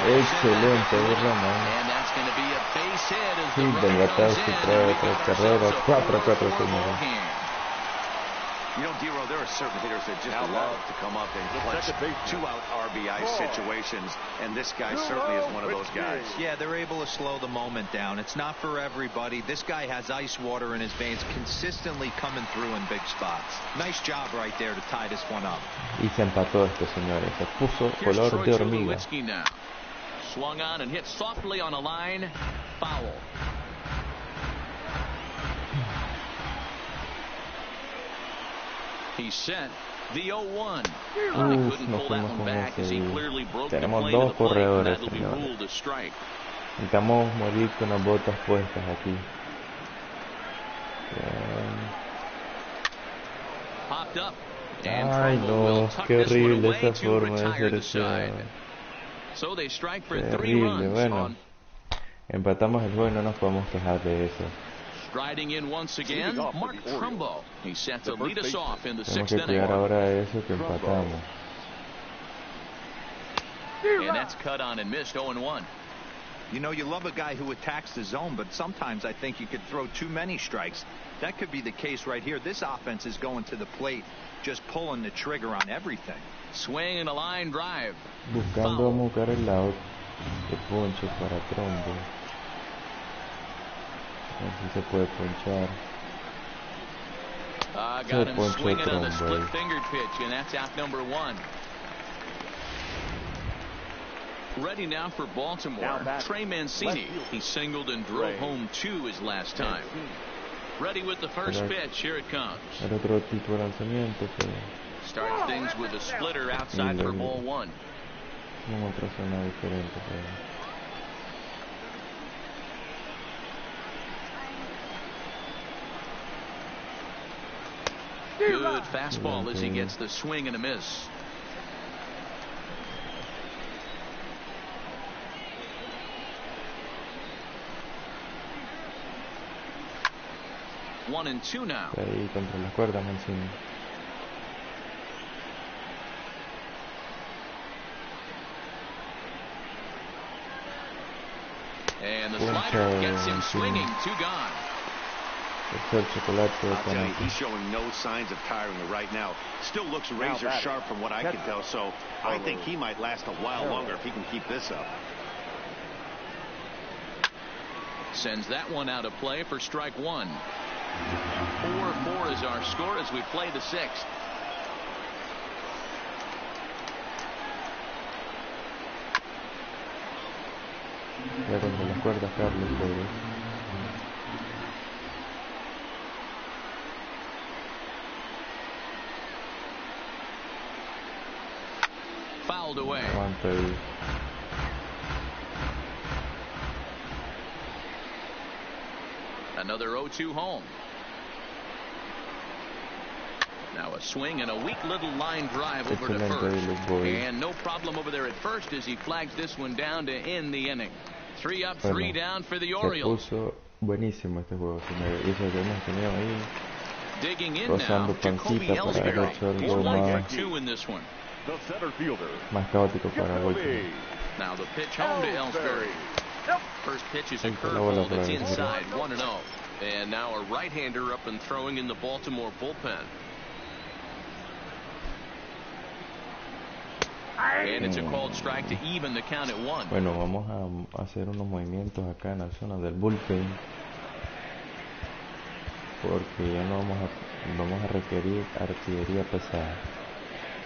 Excelente, Román. And that's going to be a base hit as the Sí, del runner bateo comes se in, trae and we otra got carrera. ourselves a 4-4, 4-4 señores. ball game. You know, Dero, there are certain hitters that just love to come up and clutch 2-out RBI situations, and this guy certainly is one of those guys. Yeah, they're able to slow the moment down. It's not for everybody. This guy has ice water in his veins, consistently coming through in big spots. Nice job right there to tie this one up. Y se empató esto, señores. Se puso Here's color Troy de hormiga. Tulowitzki now. Swung on and hit softly on a line. Foul. He's set. The 0-1. He couldn't nos pull that fuimos one con back as he ese. clearly broke the Tenemos play to dos the plate. corredores, That'll be señores. ruled a strike. Necesitamos morir con las botas puestas aquí. Bien. Popped up. And Ay, Trumbo will no, tuck qué this one horrible away esa to forma de retire hacer the side. ese. So they strike for 3 Terrible. runs Bueno, on. empatamos el juego y no nos podemos quejar de eso. Striding in once again, Leading off for Mark the Orioles, Trumbo. He set to the lead first us baseman. off in the Tenemos 6th que inning. cuidar ahora de eso que Trumbo. empatamos. And that's cut on and missed 0-1. You know, you love a guy who attacks the zone, but sometimes I think you could throw too many strikes. That could be the case right here. This offense is going to the plate, just pulling the trigger on everything. Swing and a line drive. Buscando Foul. buscar el lado de poncho para Trumbo. Así se puede ponchar. Got him ponchó swinging on the Trumbo. split-fingered pitch, and that's out number 1. Ready now for Baltimore. Trey Mancini. He singled and drove home 2 his last time. Ready with the first pitch. Here it comes. Era otro tipo de lanzamiento, pero Starts things with a splitter outside for ball 1. en otra zona diferente. Good fastball as he gets the swing and a miss. One and two now. Está ahí contra las cuerdas, Mancini. And the slider gets him swinging. 2 gone. El chocolate de I'll tell you, Canal. he's showing no signs of tiring right now. Still looks razor sharp from what I can tell, so I think he might last a while longer if he can keep this up. Sends that one out of play for strike 1. 4-4 is our score as we play the 6th. Ya contra las cuerdas, Carlos, pobre. Fouled away. Aguanta ahí. Another 0-2 home. Now a swing and a weak little line drive over to Excelente first. ahí los boys. And no problem over there at first as he flags this one down to end the inning. 3 up, 3 Bueno, down for the se Orioles. puso buenísimo este juego, señores. Y eso que hemos tenido ahí Digging in now, rozando Jacoby pancita para haber Ellsbury. hecho He's algo 1 más, for 2 in this one. The center fielder. más caótico para Baltimore. Now the pitch home to Ellsbury. First pitch is a Ahí está la bola curveball para that's el inside, 1-0. And now a right-hander up and throwing in the Baltimore bullpen. And it's a called strike to even the count at 1. Bueno, vamos a hacer unos movimientos acá en la zona del bullpen, porque ya no vamos a requerir artillería pesada,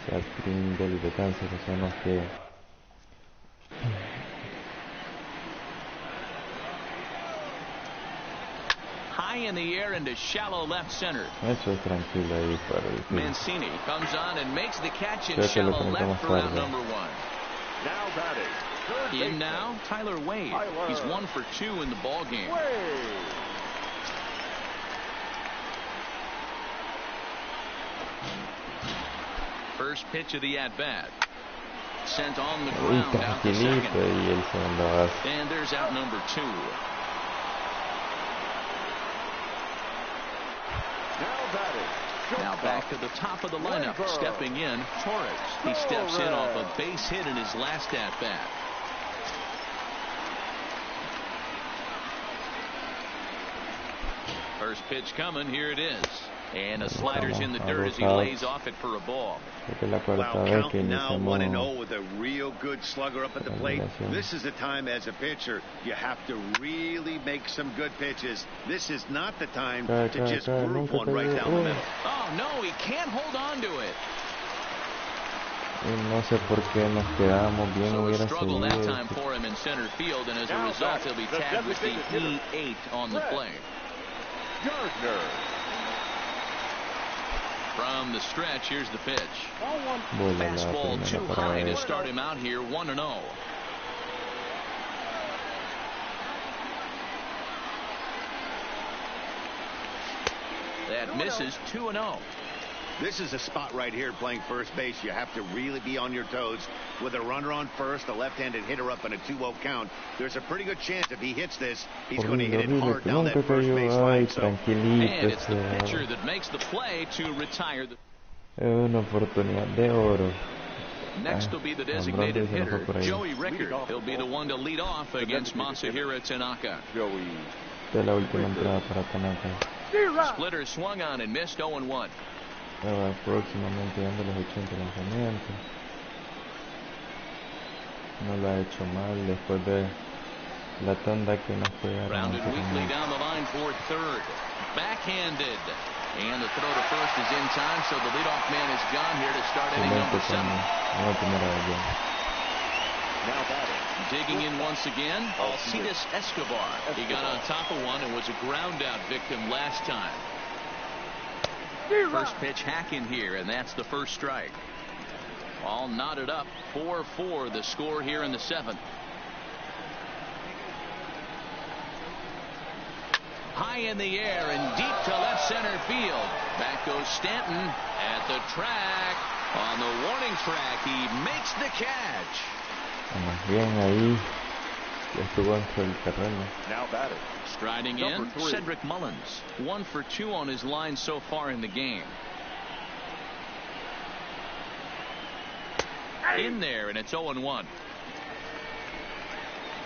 o sea, Trinidad y de cáncer, o sea, no que High in the air into shallow left center. eso es tranquilo ahí para el field. Mancini comes on and makes the catch in Creo que lo shallow conectamos left for out tarde. number 1. Now batting. Third In baseman. now, Tyler Wade. Tyler. He's 1 for 2 in the ball game. Wade. First pitch of the at-bat. Sent on the Uy, ground out to tranquilito second. y el segundo base. And there's out number 2. Now batting. Now back to the top of the lineup. Stepping in, Torres. He steps in off a base hit in his last at-bat. First pitch coming. Here it is. And a slider's in the dirt as he lays off it for a ball. Creo que es la cuarta Wow, vez que counting now iniciamos 1-0 with a real good slugger up at the plate. Relación. This is the time as a pitcher you have to really make some good pitches. This is not the time to just groove nunca one te right digo, down the middle. Oh, no, he can't hold on to it. Y no sé por qué nos quedamos bien, So a hubiera struggle that seguido. time for him in center field, and as a Now result, back, he'll be the tagged with the designated hitter, E8 on the play. Gardner. From the stretch, here's the pitch. Bola la Fastball primera too para high to él. start him out here 1-0. That misses 2-0. This is a spot right here playing first base. You have to really be on your toes. With a runner on first, a left-handed hitter up in a 2-0 count, there's a pretty good chance if he hits this, he's going to hit it hard down that first base line. So. And it's the pitcher that makes the play to retire. Una oportunidad de oro. Next will be the designated hitter, Joey Rickard. He'll be the one to lead off against Masahiro Tanaka. Esta es la última entrada para Tanaka. Splitter swung on and missed 0-1. Próximamente dando los 80 lanzamientos. No lo ha hecho mal después de la tanda que nos pegaron. Grounded weakly down the line for third. Backhanded. And the throw to first is in time, so the leadoff man is gone here to start inning number 7. Now batting. Digging in once again, Alcides Escobar. He got on top of one and was a ground out victim last time. First pitch hack in here, and that's the first strike. All knotted up, 4-4 the score here in the 7th. High in the air and deep to left center field. Back goes Stanton at the track. On the warning track, he makes the catch. Bien ahí. Estuvo entre el terreno. Now batting. Striding in, Cedric Mullins. 1 for 2 on his line so far in the game. In there, and it's 0-1.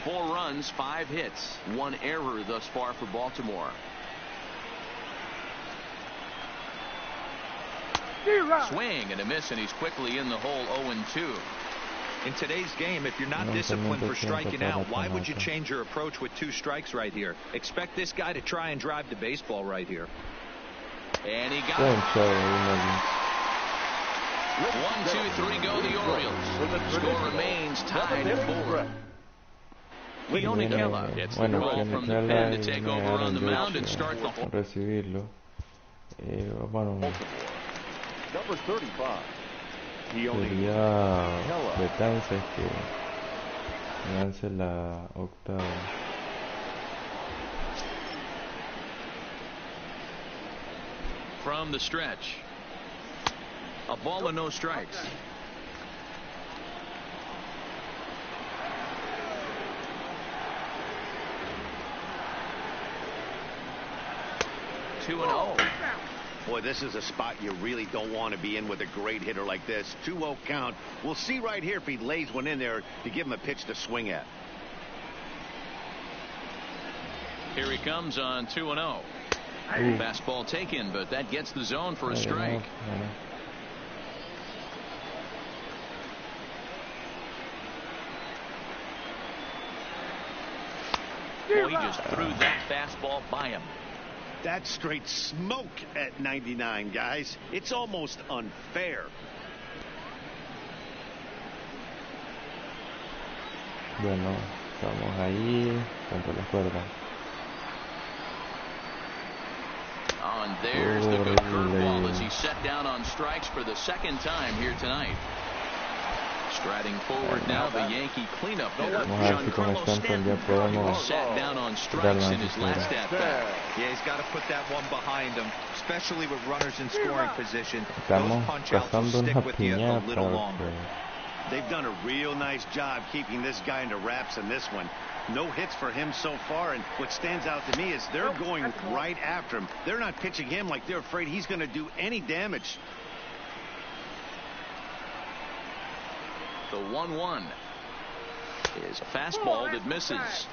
4 runs, 5 hits, 1 error thus far for Baltimore. Swing and a miss, and he's quickly in the hole. 0-2. In today's game, if you're not disciplined for striking out, why would you change your approach with 2 strikes right here? Expect this guy to try and drive the baseball right here. And he got it. 1-2-3 go the Orioles. Score remains tied at 4. Leone Kela gets the call from the pen to take over on the mound and start the whole. Recibirlo. Number 35. Sería de Kansas que lance la octava. From the stretch, a ball and no strikes. Two and 0. Boy, this is a spot you really don't want to be in with a great hitter like this. 2-0 count. We'll see right here if he lays one in there to give him a pitch to swing at. Here he comes on 2-0. Fastball taken, but that gets the zone for a strike. Boy, he just threw that fastball by him. That's straight smoke at 99, guys. It's almost unfair. Bueno, estamos ahí contra la cuerda. And there's the good curveball as he's set down on strikes for the 2nd time here tonight. Striding forward now, the Yankee cleanup hitter, Giancarlo Stanton, sat down on strikes in his last at-bat. Yeah, he's got to put that one behind him, especially with runners in scoring position. Those punch-outs will stick with you a little longer. They've done a real nice job keeping this guy into wraps in this one. No hits for him so far, and what stands out to me is they're going right after him. They're not pitching him like they're afraid he's going to do any damage. The 1-1 is a fastball that misses.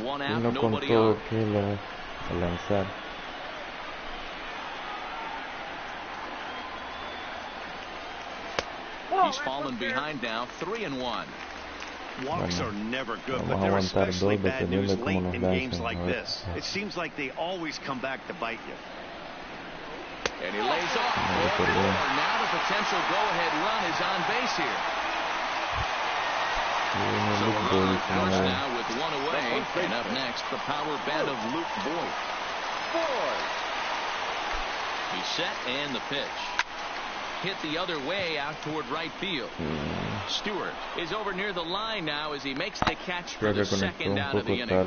1 out, nobody on. He's fallen behind now, 3-1. Walks are never good, but they're especially bad news late in games like this. It seems like they always come back to bite you. And he lays off. Now the potential go-ahead run is on base here. So a runner at first now with 1 away. And up next, the power bat of Luke Boyd. He's set and the pitch. Hit the other way out toward right field. Stewart is over near the line now as he makes the catch for the 2nd out of the inning.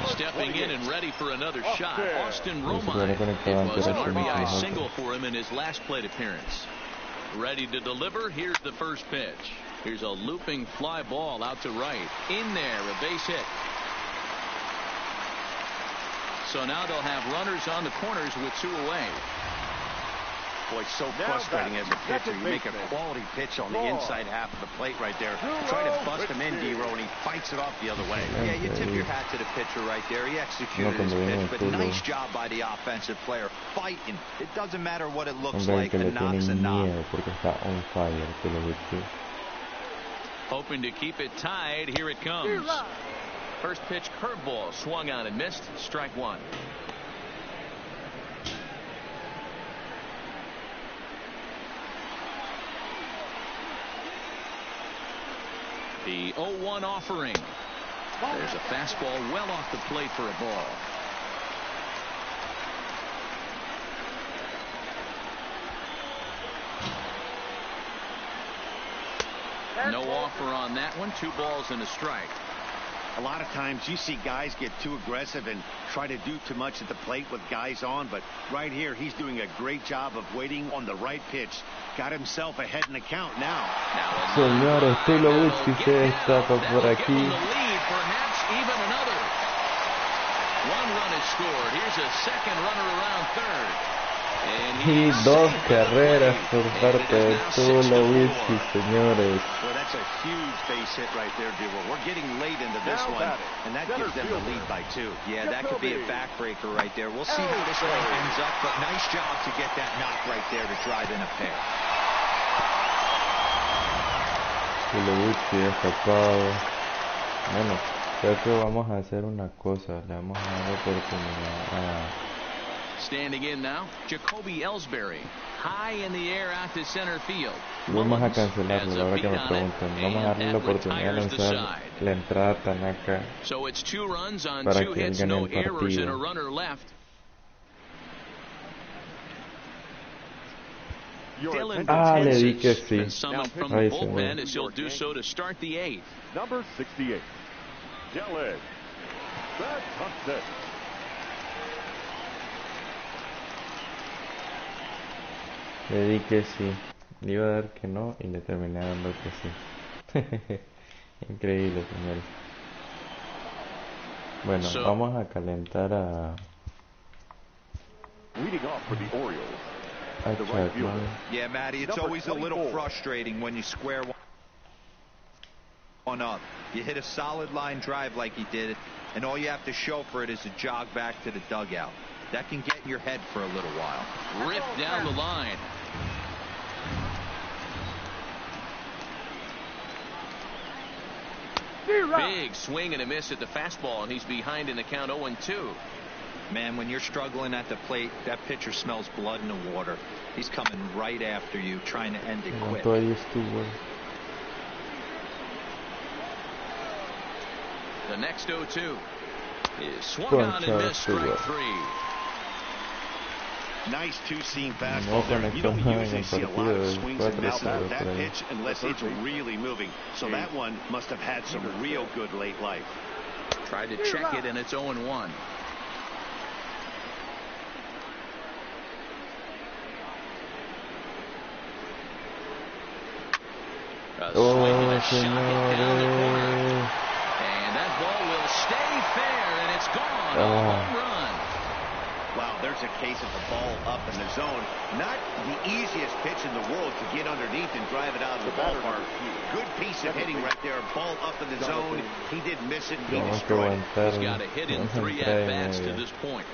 Stepping in and ready for another shot, Austin Romine. hubiera It conectado was an antes RBI de single for him in his last plate appearance. Ready to deliver. Here's the first pitch. Here's a looping fly ball out to right. In there, a base hit. So now they'll have runners on the corners with 2 away. Boy, so frustrating as a pitcher. You make a quality pitch on the inside half of the plate right there. Try to bust him in, D-Row, and he fights it off the other way. Yeah, you tip your hat to the pitcher right there. He executed his pitch, but nice job by the offensive player. Fighting. It doesn't matter what it looks like. A knock's a knock. porque está on fire, que lo viste. Hoping to keep it tied. Here it comes. First pitch curveball swung on and missed. Strike 1. The 0-1 offering. There's a fastball well off the plate for a ball. No offer on that one. 2 balls and a strike. A lot of times you see guys get too aggressive and try to do too much at the plate with guys on, but right here he's doing a great job of waiting on the right pitch. Got himself ahead in the count now. Señores, Tulovich se destapa por aquí. Perhaps even another. 1 run is scored. Here's a second runner around third. Y 2 carreras por parte de Tulovich, señores. Well, that's a huge base hit right there, D-Row. We're getting late into this one, and that gives them the lead by 2. Yeah, that could be a backbreaker right there. We'll see how this one ends up, but nice job to get that knock right there to drive in a pair. Tulovich destapado. Bueno, creo que vamos a hacer una cosa. Le vamos a dar oportunidad a... Standing in now, Jacoby Ellsbury, high in the air out to center field. Vamos a cancelarlo, ahora que me preguntan. Vamos a darle la oportunidad de lanzar la entrada a Tanaka para que él gane el partido. Ah, le di que sí. Ahí se ve. Number 68. Dylan. That's Le di que sí, le iba a dar que no y le terminé dando que sí. Increíble, señores. Bueno, vamos a calentar a... Leading off for the Orioles. A Chapman. Yeah, Matty, it's always a little frustrating when you square one up. You hit a solid line drive like he did, and all you have to show for it is to jog back to the dugout. That can get in your head for a little while. Ripped down the line. Big swing and a miss at the fastball, and he's behind in the count 0-2. Man, when you're struggling at the plate, that pitcher smells blood in the water. He's coming right after you, trying to end it quick. The next 0-2 is swung on and missed. Strike 3. Nice 2-seam fastball there. You don't usually see a lot of swings and misses with that pitch unless it's really moving. So that one must have had some real good late life. Tried to check it, and it's 0-1. A swing and a shot down the corner. And that ball will stay fair, and it's gone. A home run. Wow, there's a case of the ball up in the zone. Not the easiest pitch in the world to get underneath and drive it out of the ballpark. Good piece of hitting right there. Ball up in the zone. He didn't miss it. He destroyed it. He's got a hit in 3 at-bats to this point.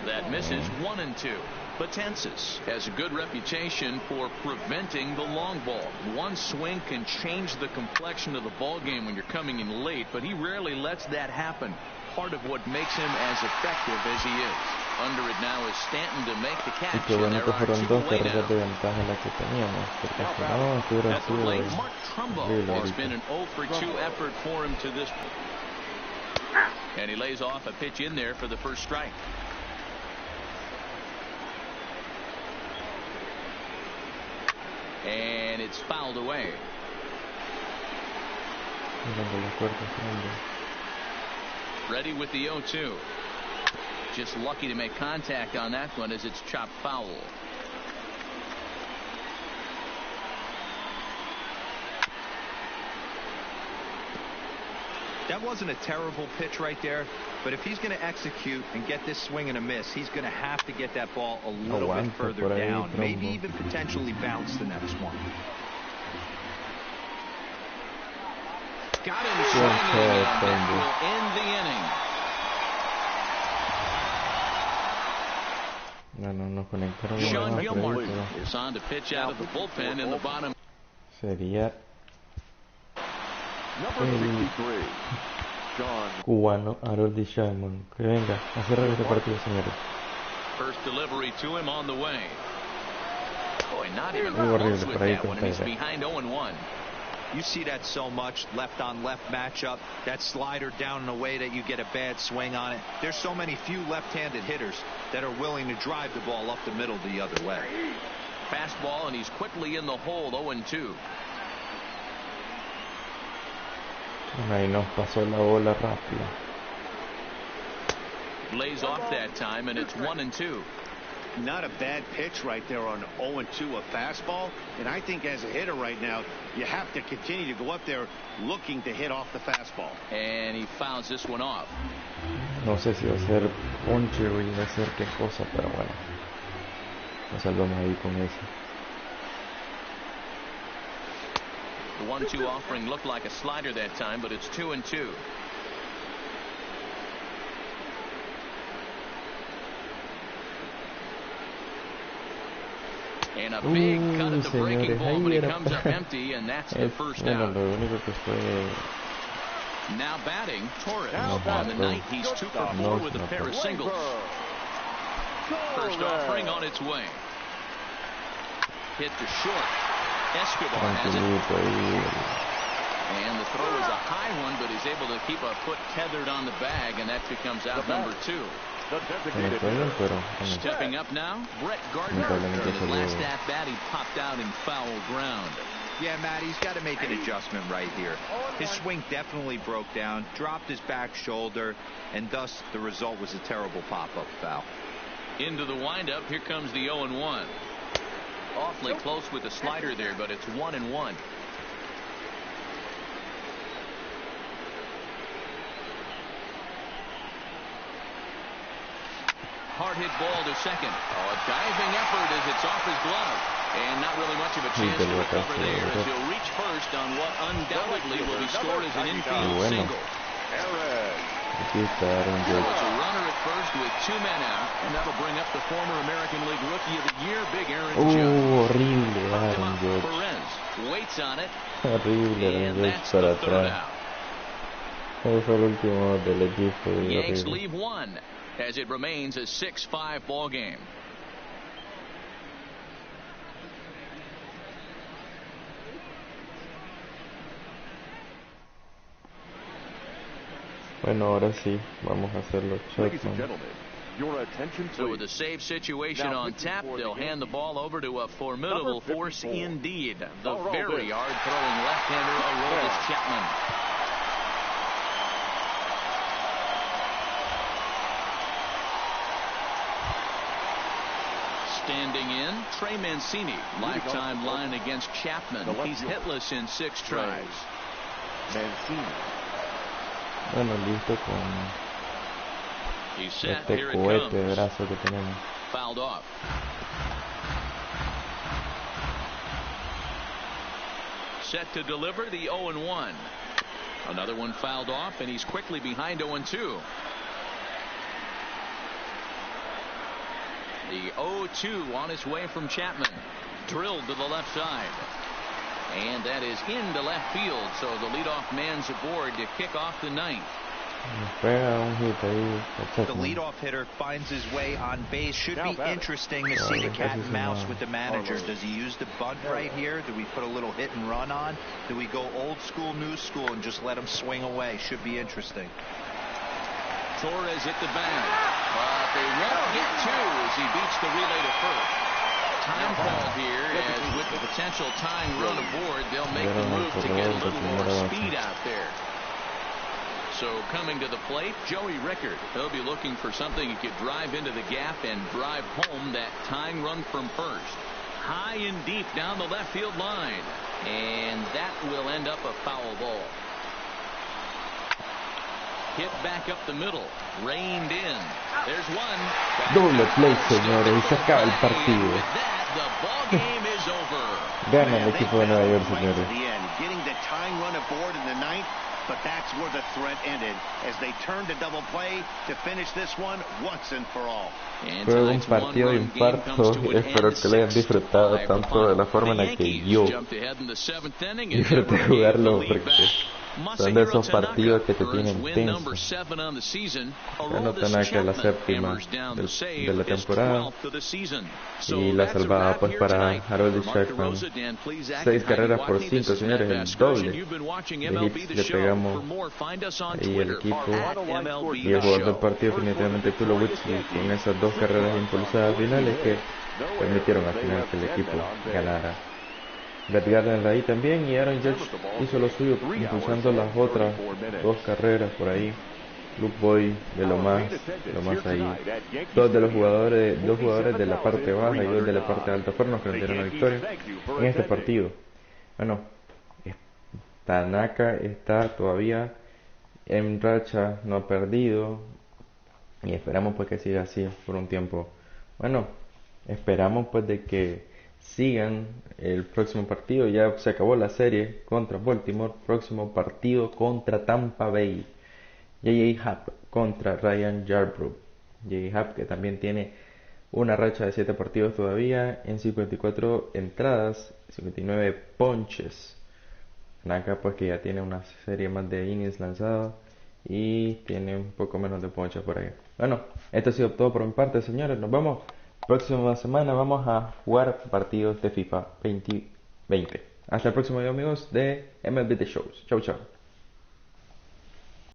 That misses 1-2. Batensis has a good reputation for preventing the long ball. One swing can change the complexion of the ball game when you're coming in late, but he rarely lets that happen. Part of what makes him as effective as he is. Under it now is Stanton to make the catch. Y qué bueno que fueron 2 carreras de ventaja las que teníamos, porque si no hubiera sido Mark Trumbo has been an 0-for-2 effort for him to this point. And he lays off a pitch in there for the first strike. And it's fouled away. Ready with the 0-2. Just lucky to make contact on that one as it's chopped foul. That wasn't a terrible pitch right there, but if he's going to execute and get this swing and a miss, he's going to have to get that ball a little bit further down, maybe even potentially bounce the next one. Got him swinging, and that will end the inning. Sean Gilmartin is on to pitch out of the bullpen in the bottom. Sería Number 63, John cubano Harold Sherman. Que venga a cerrar este partido, señores. First delivery to him on the way. Boy, not even close with that one, and he's behind 0-1. You see that so much, left on left matchup, that slider down in a way that you get a bad swing on it. There's so many few left-handed hitters that are willing to drive the ball up the middle the other way. Fastball, and he's quickly in the hole. 0-2. Ahí nos pasó la bola rápida. Lays off that time, and it's 1-2. Not a bad pitch right there on 0-2, a fastball. And I think as a hitter right now, you have to continue to go up there looking to hit off the fastball. And he fouls this one off. No sé si va a ser ponche o va a ser qué cosa, pero bueno. Nos salvamos ahí con eso. The 1-2 offering looked like a slider that time, but it's 2-2. And a big cut at the breaking ball, but he comes up empty, and that's the first out. Now batting, Torres. On the night, he's 2 for 4 with a pair of singles. First offering on its way. Hit to short. Escobar has it. And the throw is a high one, but he's able to keep a foot tethered on the bag, and that becomes out number 2. Stepping up now, Brett Gardner. In his last at-bat, he popped out in foul ground. Yeah, Matt, he's got to make an adjustment right here. His swing definitely broke down, dropped his back shoulder, and thus the result was a terrible pop-up foul. Into the windup, here comes the 0-1. Awfully close with the slider there, but it's 1-1. Hard hit ball to second. Oh, a diving effort as it's off his glove. And not really much of a chance to recover there as he'll reach first on what undoubtedly will be scored as an infield single. There was a runner at first with 2 men out, and that'll bring up the former American League Rookie of the Year, Big Aaron Judge. Horrible Aaron Judge. Perez waits on it. Horrible Aaron Judge para atrás. Ese fue el último del equipo. Yanks leave 1 as it remains a 6-5 ball game. Bueno, ahora sí, vamos a hacerlo. So with a save situation on tap, they'll hand the ball over to a formidable force indeed. The very hard-throwing left-hander, Aroldis Chapman. Standing in, Trey Mancini. Lifetime line against Chapman. He's hitless in 6 tries. Mancini. Bueno, listo con este cohete de brazo que tenemos. Fouled off. Set to deliver the 0-1. Another one fouled off, and he's quickly behind 0-2. The 0-2 on its way from Chapman. Drilled to the left side. And that is into left field, so the leadoff man's aboard to kick off the 9th. The leadoff hitter finds his way on base. Should be interesting to see the cat and mouse with the manager. Does he use the bunt right here? Do we put a little hit and run on? Do we go old school, new school, and just let him swing away? Should be interesting. Torres at the bat. But they won't get two as he beats the relay to first. Time called here, as with the potential tying run aboard, they'll make the move to get a little more speed out there. So coming to the plate, Joey Rickard. He'll be looking for something he could drive into the gap and drive home that tying run from first. High and deep down the left field line. And that will end up a foul ball. Hit back up the middle. Reined in. There's one. Doble play, señores, y se acaba el partido. Gana el equipo de Nueva York, señores. Getting the tying run aboard in the ninth, but that's where the threat ended as they turned to double play to finish this one once and for all. Fue un partido de infarto. Espero que lo hayan disfrutado tanto de la forma en la que yo disfruté jugarlo, porque son de esos partidos que te tienen tenso. Ganó Tanaka la séptima de la temporada y la salvada pues para Harold Chapman. 6 carreras por 5, señores, el doble de hits le pegamos y el equipo. Y el jugador del partido definitivamente Tulo Whitsley, con esas 2 carreras impulsadas finales que permitieron al final que el equipo ganara. Brett Gardner ahí también, y Aaron Judge hizo lo suyo impulsando las otras 2 carreras por ahí. Luke Boyd de lo más ahí. 2 jugadores de la parte baja y 2 de la parte alta fueron los que nos dieron la victoria en este partido. Bueno, Tanaka está todavía en racha, no ha perdido, y esperamos pues que siga así por un tiempo. Bueno, esperamos pues de que sigan el próximo partido. Ya se acabó la serie contra Baltimore. Próximo partido contra Tampa Bay. J.J. Happ contra Ryan Yarbrough. J.J. Happ, que también tiene una racha de 7 partidos todavía en 54 entradas, 59 ponches. Naka pues que ya tiene una serie más de innings lanzados y tiene un poco menos de ponches por ahí. Bueno, esto ha sido todo por mi parte, señores. Nos vemos. Próxima semana vamos a jugar partidos de FIFA 2020. Hasta el próximo video, amigos, de MLB The Shows. Chau, chau.